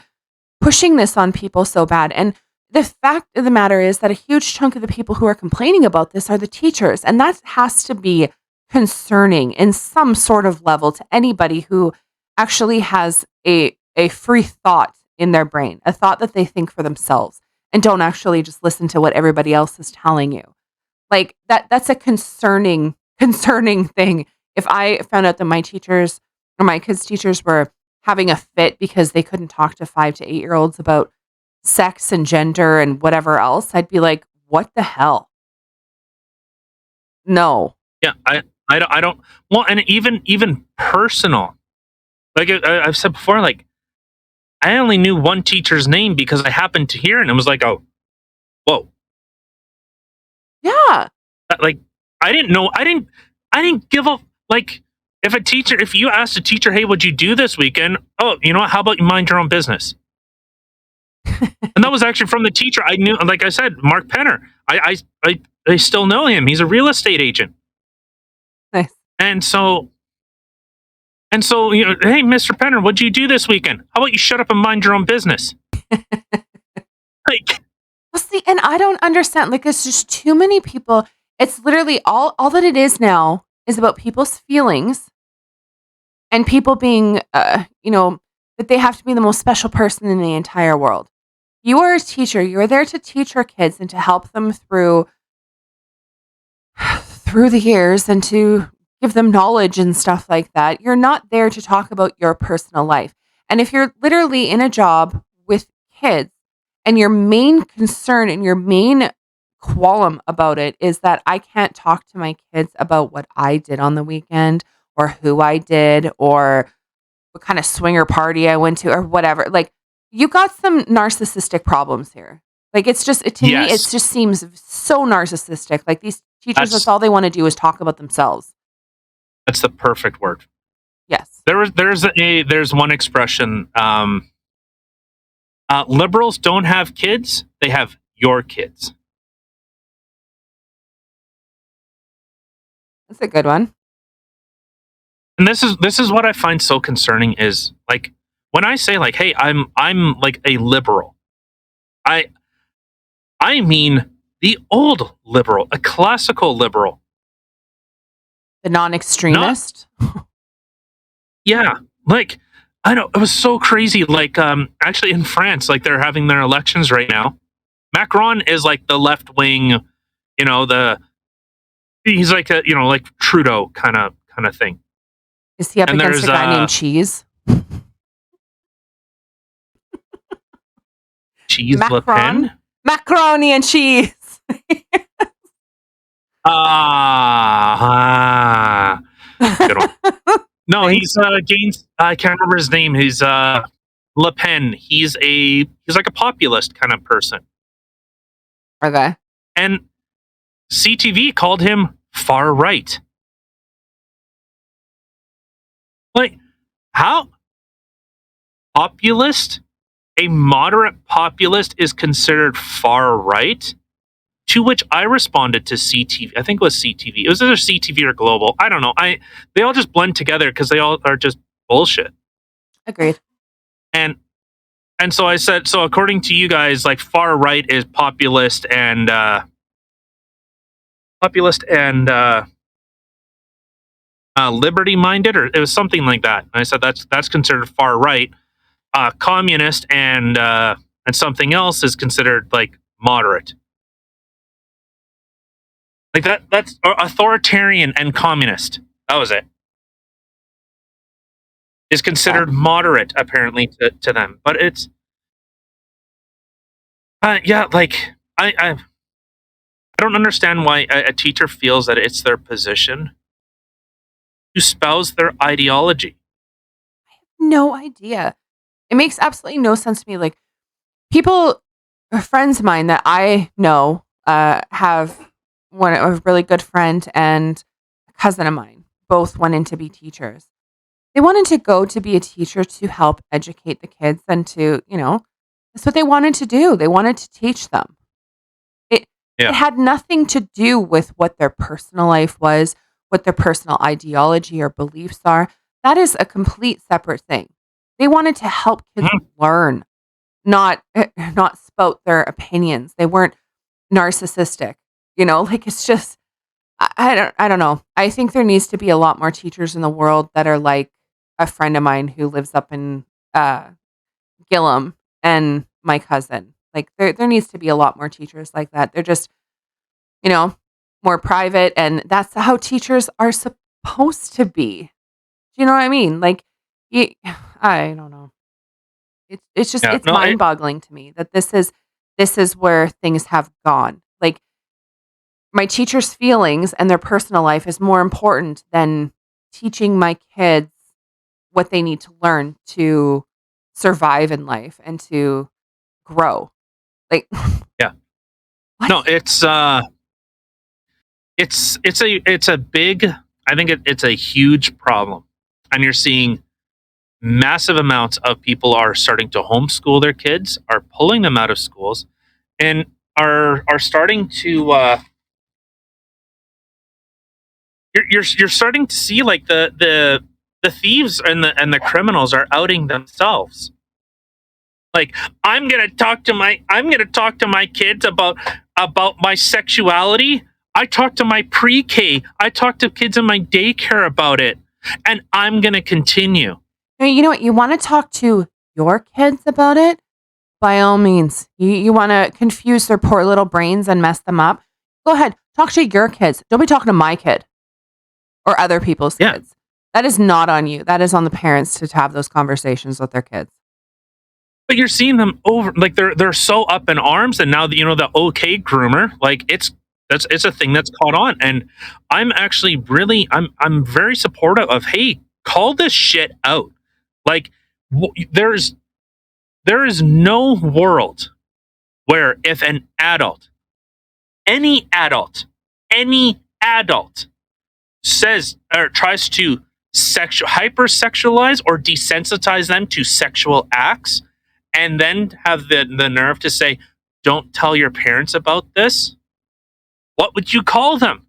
pushing this on people so bad? And the fact of the matter is that a huge chunk of the people who are complaining about this are the teachers. And that has to be concerning in some sort of level to anybody who actually has a free thought in their brain, a thought that they think for themselves and don't actually just listen to what everybody else is telling you. Like, that's a concerning thing. If I found out that my teachers or my kids' teachers were having a fit because they couldn't talk to 5 to 8-year-olds about sex and gender and whatever else, I'd be like, what the hell? No. Yeah, I don't. Well, and even personal. Like I've said before, like I only knew one teacher's name because I happened to hear it, and it was like, oh, whoa. Yeah. Like I didn't know. I didn't give a like. If you asked a teacher, hey, what'd you do this weekend? Oh, you know what? How about you mind your own business? And that was actually from the teacher I knew. Like I said, Mark Penner. I still know him. He's a real estate agent. Nice. And so, you know, hey, Mr. Penner, what'd you do this weekend? How about you shut up and mind your own business? Like, well, see, and I don't understand. Like, it's just too many people. It's literally all that it is now is about people's feelings and people being, you know, that they have to be the most special person in the entire world. You are a teacher. You are there to teach our kids and to help them through the years and to give them knowledge and stuff like that. You're not there to talk about your personal life. And if you're literally in a job with kids and your main concern and your main qualm about it is that I can't talk to my kids about what I did on the weekend or who I did or what kind of swinger party I went to or whatever. Like, you got some narcissistic problems here. Like, it's just, to me, it just seems so narcissistic. Like, these teachers, that's all they want to do is talk about themselves. That's the perfect word. Yes. There's one expression. Liberals don't have kids; they have your kids. That's a good one. And this is what I find so concerning is like when I say like, hey, I'm like a liberal. I mean the old liberal, a classical liberal. The non-extremist? Yeah. Like, I know, it was so crazy. Like, actually in France, like they're having their elections right now. Macron is like the left wing, you know, he's like a, you know, like Trudeau kind of thing. Is he up against a guy named Cheese? Cheese Le Pen? Macaroni and cheese. Good one. No, he's against. I can't remember his name. He's Le Pen. He's like a populist kind of person. Okay. And CTV called him far right. Like, how populist? A moderate populist is considered far right? To which I responded to CTV. I think it was CTV. It was either CTV or Global. I don't know. They all just blend together because they all are just bullshit. Agreed. And so I said, so according to you guys, like far right is populist and liberty minded, or it was something like that. And I said that's considered far right. Communist and something else is considered like moderate. Like that's authoritarian and communist. That was it. Is considered moderate apparently to them, but it's yeah. Like I don't understand why a teacher feels that it's their position to espouse their ideology. I have no idea. It makes absolutely no sense to me. Like, people, friends of mine that I know, have a really good friend and a cousin of mine. Both wanted to be teachers. They wanted to go to be a teacher to help educate the kids and to, you know, that's what they wanted to do. They wanted to teach them. It had nothing to do with what their personal life was, what their personal ideology or beliefs are. That is a complete separate thing. They wanted to help kids learn, not spout their opinions. They weren't narcissistic. Like it's just I don't know. I think there needs to be a lot more teachers in the world that are like a friend of mine who lives up in Gillum and my cousin. Like there needs to be a lot more teachers like that. They're just, more private, and that's how teachers are supposed to be. Do you know what I mean? Like I don't know. It's just it's mind-boggling to me that this is where things have gone. Like my teacher's feelings and their personal life is more important than teaching my kids what they need to learn to survive in life and to grow. Like, yeah, what? No, it's a big. I think it's a huge problem, and you're seeing massive amounts of people are starting to homeschool their kids, are pulling them out of schools, and are starting to. You're starting to see like the thieves and the criminals are outing themselves. Like I'm gonna talk to my kids about my sexuality. I talk to my pre-K. I talk to kids in my daycare about it, and I'm gonna continue. You know what? You want to talk to your kids about it? By all means. You want to confuse their poor little brains and mess them up? Go ahead. Talk to your kids. Don't be talking to my kid or other people's kids. That is not on you. That is on the parents to have those conversations with their kids. But you're seeing them over, like they're so up in arms, and now the okay groomer, like it's a thing that's caught on, and I'm actually really I'm very supportive of, hey, call this shit out. Like there is no world where if an adult, any adult says or tries to hypersexualize or desensitize them to sexual acts, and then have the nerve to say, don't tell your parents about this, what would you call them?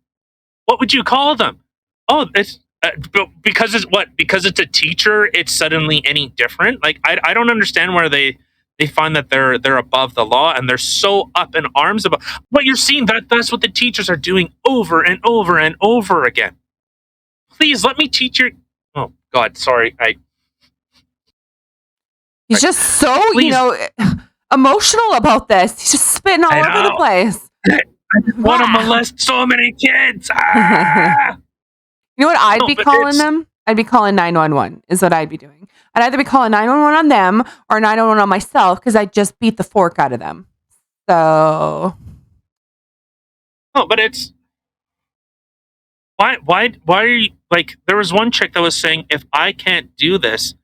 What would you call them? Oh, it's because it's what? Because it's a teacher, it's suddenly any different? Like, I don't understand where they find that they're above the law, and they're so up in arms about what you're seeing. That's what the teachers are doing over and over and over again. Please let me teach your. Oh God, sorry. He's just so, emotional about this. He's just spitting all over the place. I want to molest so many kids. Ah! You know what I'd be calling them? I'd be calling 911 is what I'd be doing. I'd either be calling 911 on them or 911 on myself because I just beat the fork out of them. So. No, but it's. Why are you, like, there was one chick that was saying, if I can't do this,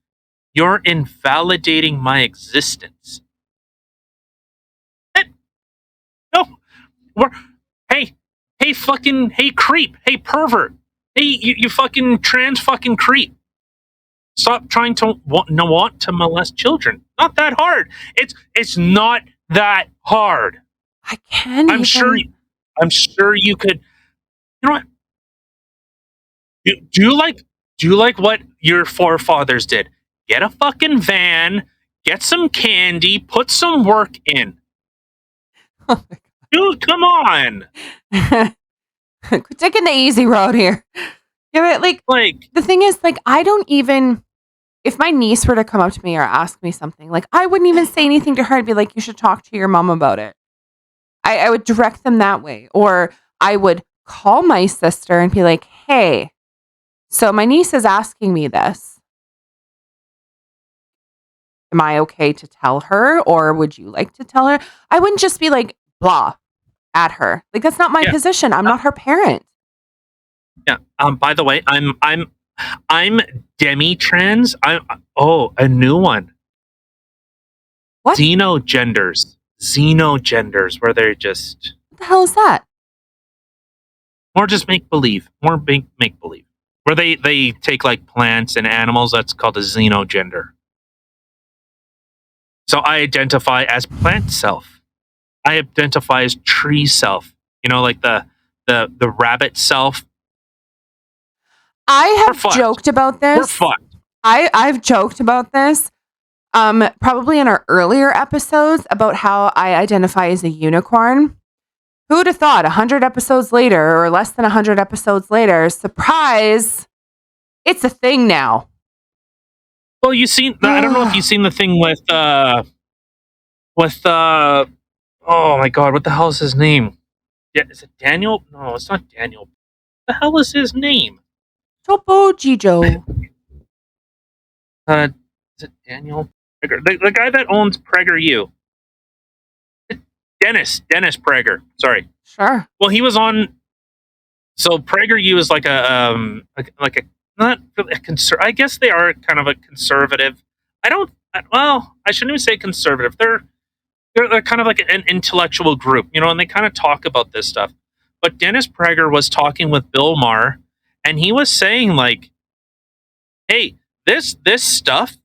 you're invalidating my existence. No. Hey creep, hey pervert, hey you fucking trans fucking creep. Stop trying to want to molest children. Not that hard. It's not that hard. I can't. I'm sure you could. You know what? Do you like what your forefathers did? Get a fucking van, get some candy, put some work in. Oh my God. Dude, come on. Quit taking the easy road here. Yeah, but like the thing is, like, I don't even, if my niece were to come up to me or ask me something, like, I wouldn't even say anything to her. I'd be like, you should talk to your mom about it. I would direct them that way. Or I would call my sister and be like, hey, so my niece is asking me this. Am I okay to tell her, or would you like to tell her? I wouldn't just be like, blah, at her. Like, that's not my position. I'm not her parent. Yeah. By the way, I'm demi-trans. A new one. What? Xenogenders, where they're just. What the hell is that? More just make believe. More make believe. Where they take like plants and animals. That's called a xenogender. So I identify as plant self. I identify as tree self. You know, like the rabbit self. I We're have fucked. joked about We're this. fucked. I've joked about this. Probably in our earlier episodes about how I identify as a unicorn. Who'd have thought 100 episodes later or less than 100 episodes later, surprise, it's a thing now. Well, you seen? I don't know if you've seen the thing with oh my god, what the hell is his name? Yeah, is it Daniel? No, it's not Daniel. What the hell is his name? Topo Gijo. Is it Daniel? The guy that owns PragerU. Dennis Prager. Sorry. Sure. Well, he was on. So PragerU is like a not really a I guess they are kind of a conservative. Well, I shouldn't even say conservative. They're kind of like an intellectual group, you know, and they kind of talk about this stuff. But Dennis Prager was talking with Bill Maher, and he was saying like, "Hey, this stuff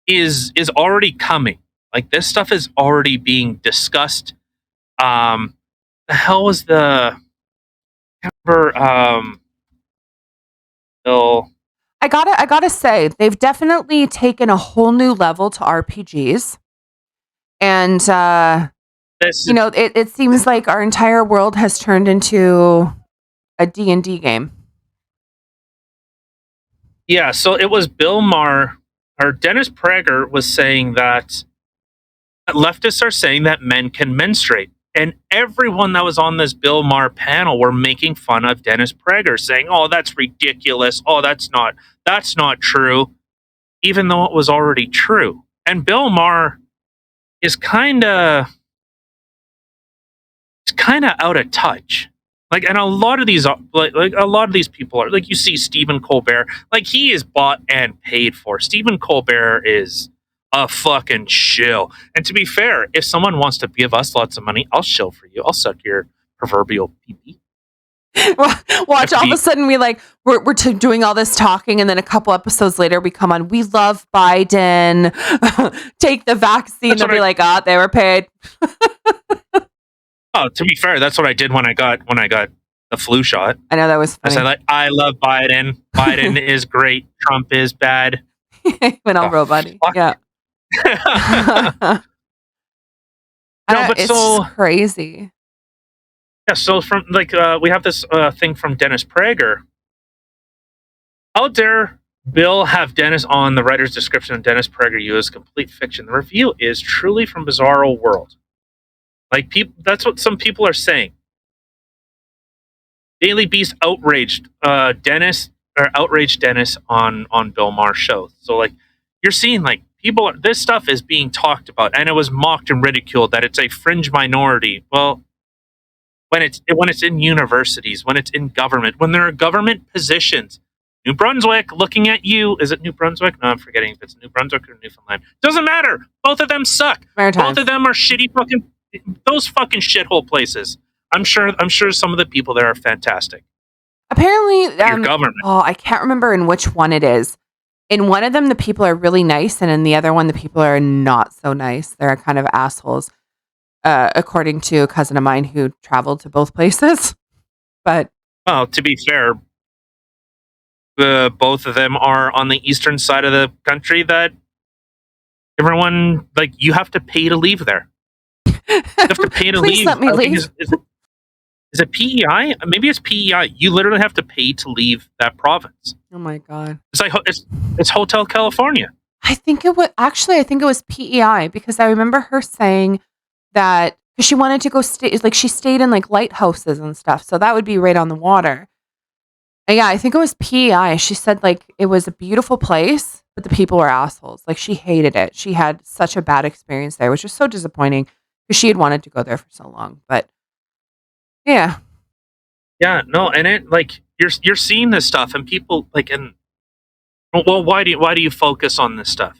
is already coming. Like this stuff is already being discussed." The hell was the? I can't remember. Bill. I gotta say, they've definitely taken a whole new level to RPGs. And, it seems like our entire world has turned into a D&D game. Yeah, so it was Bill Maher, or Dennis Prager was saying that leftists are saying that men can menstruate. And everyone that was on this Bill Maher panel were making fun of Dennis Prager, saying, "Oh, that's ridiculous. Oh, that's not true," even though it was already true. And Bill Maher is kind of out of touch. Like, and a lot of these people are like, you see Stephen Colbert, like he is bought and paid for. Stephen Colbert is a fucking shill. And to be fair, if someone wants to give us lots of money, I'll shill for you. I'll suck your proverbial pee-pee. Watch, all of a sudden we're doing all this talking, and then a couple episodes later we come on, we love Biden, take the vaccine. They'll be like, they were paid. Oh, to be fair, that's what I did when I got the flu shot. I know, that was funny. I said, like, I love Biden. Biden is great. Trump is bad. Went all robot-y. Yeah. It's just crazy. Yeah, so from we have this thing from Dennis Prager. How dare Bill have Dennis on the writer's description of Dennis PragerU as complete fiction? The review is truly from Bizarro World. Like, that's what some people are saying. Daily Beast outraged Dennis on Bill Maher's show. So like, you're seeing like this stuff is being talked about, and it was mocked and ridiculed that it's a fringe minority. Well, when it's in universities, when it's in government, when there are government positions, New Brunswick looking at you. Is it New Brunswick? No, I'm forgetting if it's New Brunswick or Newfoundland. Doesn't matter. Both of them suck. Maritimes. Both of them are shitty those fucking shithole places. I'm sure some of the people there are fantastic. Apparently, your government. Oh, I can't remember in which one it is. In one of them, the people are really nice, and in the other one, the people are not so nice. They're kind of assholes, according to a cousin of mine who traveled to both places. But well, to be fair, both of them are on the eastern side of the country. That everyone, like, you have to pay to leave there. You have to pay to Please leave. Let me leave. Is it PEI? Maybe it's PEI. You literally have to pay to leave that province. Oh my god! It's like it's Hotel California. I think it was PEI, because I remember her saying that because she wanted to go stay. Like, she stayed in like lighthouses and stuff, so that would be right on the water. And yeah, I think it was PEI. She said like it was a beautiful place, but the people were assholes. Like, she hated it. She had such a bad experience there, which was so disappointing because she had wanted to go there for so long. But yeah, no, and it like you're seeing this stuff, and people like, and well, why do you focus on this stuff?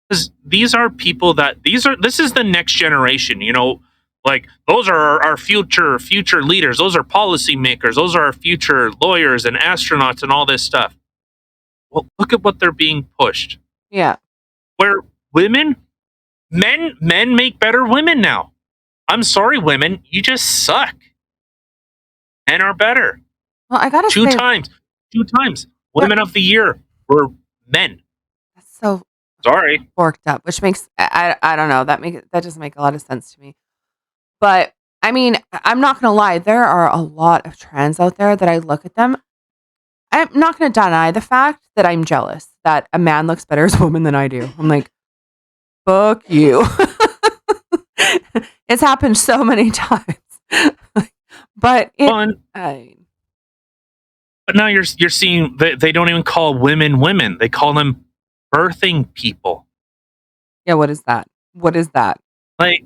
Because these are people this is the next generation, you know. Like, those are our future leaders. Those are policy makers. Those are our future lawyers and astronauts and all this stuff. Well, look at what they're being pushed. Yeah. Where men make better women now. I'm sorry, women, you just suck. Men are better. Well, I gotta Two say, times. Women of the year were men. that's so Sorry. forked up, which makes I don't know, that doesn't make a lot of sense to me. But I mean, I'm not gonna lie, there are a lot of trans out there that I look at them. I'm not gonna deny the fact that I'm jealous that a man looks better as a woman than I do. I'm like, fuck you. It's happened so many times. But But now you're seeing they don't even call women. They call them birthing people. yeah, what is that? What is that? Like,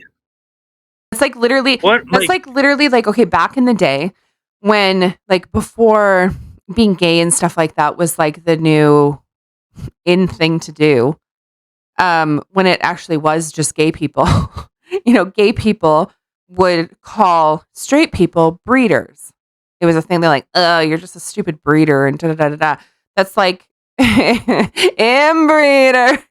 It's like literally what? that's like literally like, okay, back in the day when like before being gay and stuff like that was like the new in thing to do. When it actually was just gay people. Gay people would call straight people breeders. It was a thing. They're like, "Oh, you're just a stupid breeder," and da da da da da. That's like inbreeder.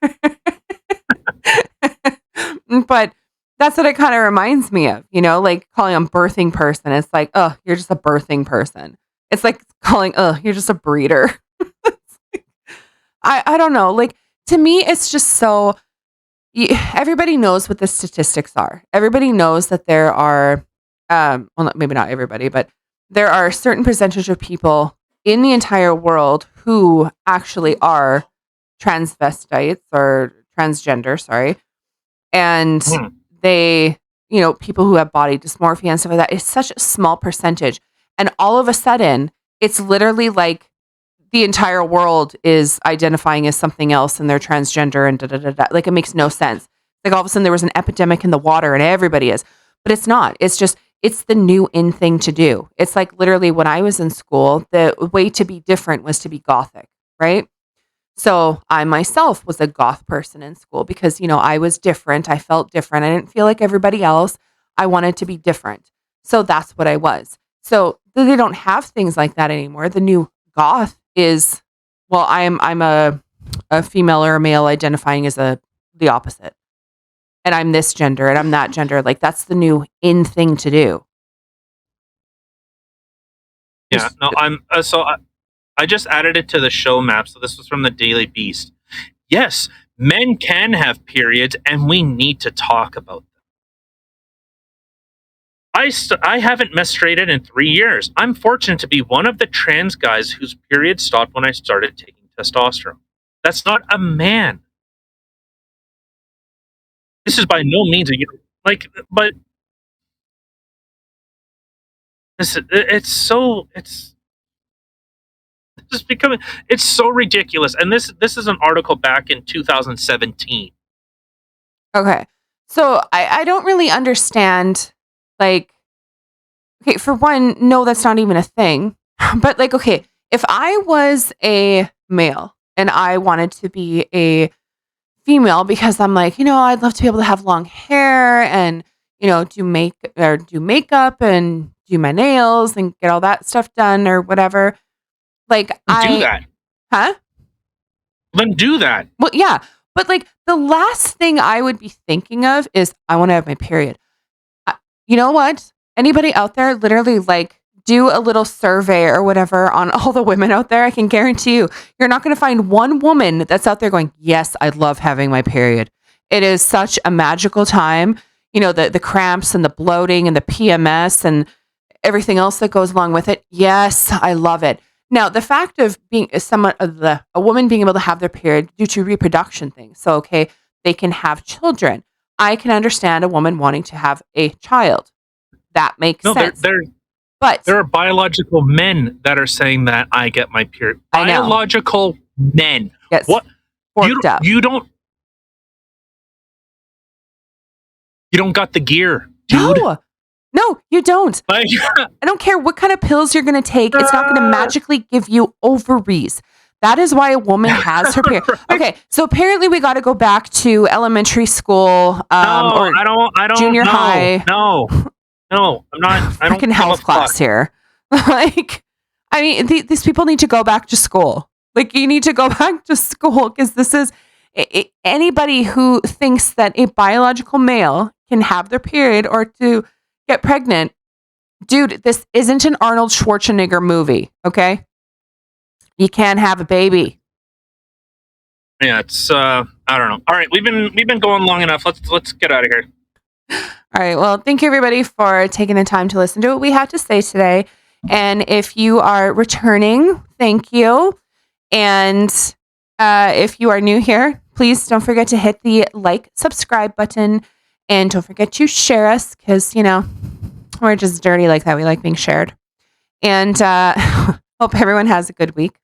But that's what it kind of reminds me of. Like calling them birthing person. It's like, oh, you're just a birthing person. It's like calling, oh, you're just a breeder. I don't know. Like, to me, it's just so. Everybody knows what the statistics are. Everybody knows that there are, well, maybe not everybody, but there are a certain percentage of people in the entire world who actually are transvestites or transgender, sorry. And they, people who have body dysmorphia and stuff like that, it's such a small percentage. And all of a sudden, it's literally like the entire world is identifying as something else and they're transgender and da da da da. Like, it makes no sense. Like, all of a sudden there was an epidemic in the water and everybody is. But it's not. It's just, it's the new in thing to do. It's like literally when I was in school, the way to be different was to be gothic, right? So I myself was a goth person in school because, I was different. I felt different. I didn't feel like everybody else. I wanted to be different. So that's what I was. So they don't have things like that anymore. The new goth is, well, I'm a female or a male identifying as the opposite. And I'm this gender and I'm that gender. Like, that's the new in thing to do. Yeah, no, I just added it to the show map. So this was from the Daily Beast. Yes, men can have periods, and we need to talk about them. I haven't menstruated in 3 years. I'm fortunate to be one of the trans guys whose period stopped when I started taking testosterone. That's not a man. This is by no means but it's so ridiculous. And this is an article back in 2017. Okay. So I don't really understand, like, okay, for one, no, that's not even a thing. But like, okay, if I was a male and I wanted to be a female because I'm like, I'd love to be able to have long hair and, do makeup and do my nails and get all that stuff done or whatever. Like, do that. Huh? Then do that. Well, yeah. But like, the last thing I would be thinking of is I want to have my period. You know what? Anybody out there, literally, like, do a little survey or whatever on all the women out there. I can guarantee you're not going to find one woman that's out there going, yes, I love having my period. It is such a magical time. The cramps and the bloating and the PMS and everything else that goes along with it. Yes, I love it. Now, the fact of being a woman being able to have their period due to reproduction things. So, okay, they can have children. I can understand a woman wanting to have a child. That makes sense. But there are biological men that are saying that I get my period. Biological men. Yes. What? You don't got the gear, dude. No, you don't. I don't care what kind of pills you're going to take. It's not going to magically give you ovaries. That is why a woman has her period. Okay, so apparently we got to go back to elementary school or I don't. Junior high. No, I'm not. I don't freaking health class here. Like, I mean, these people need to go back to school. Like, you need to go back to school because this is anybody who thinks that a biological male can have their period or to get pregnant. Dude, this isn't an Arnold Schwarzenegger movie, okay? You can't have a baby. Yeah, it's I don't know. All right, we've been going long enough. Let's get out of here. All right. Well, thank you everybody for taking the time to listen to what we had to say today. And if you are returning, thank you. And if you are new here, please don't forget to hit the like, subscribe button, and don't forget to share us because, we're just dirty like that. We like being shared. And hope everyone has a good week.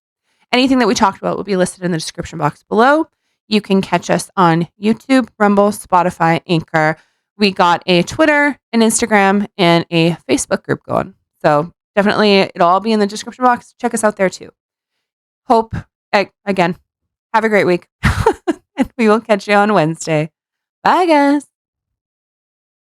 Anything that we talked about will be listed in the description box below. You can catch us on YouTube, Rumble, Spotify, Anchor. We got a Twitter, an Instagram, and a Facebook group going. So definitely it'll all be in the description box. Check us out there too. Hope, again, have a great week. And we will catch you on Wednesday. Bye, guys.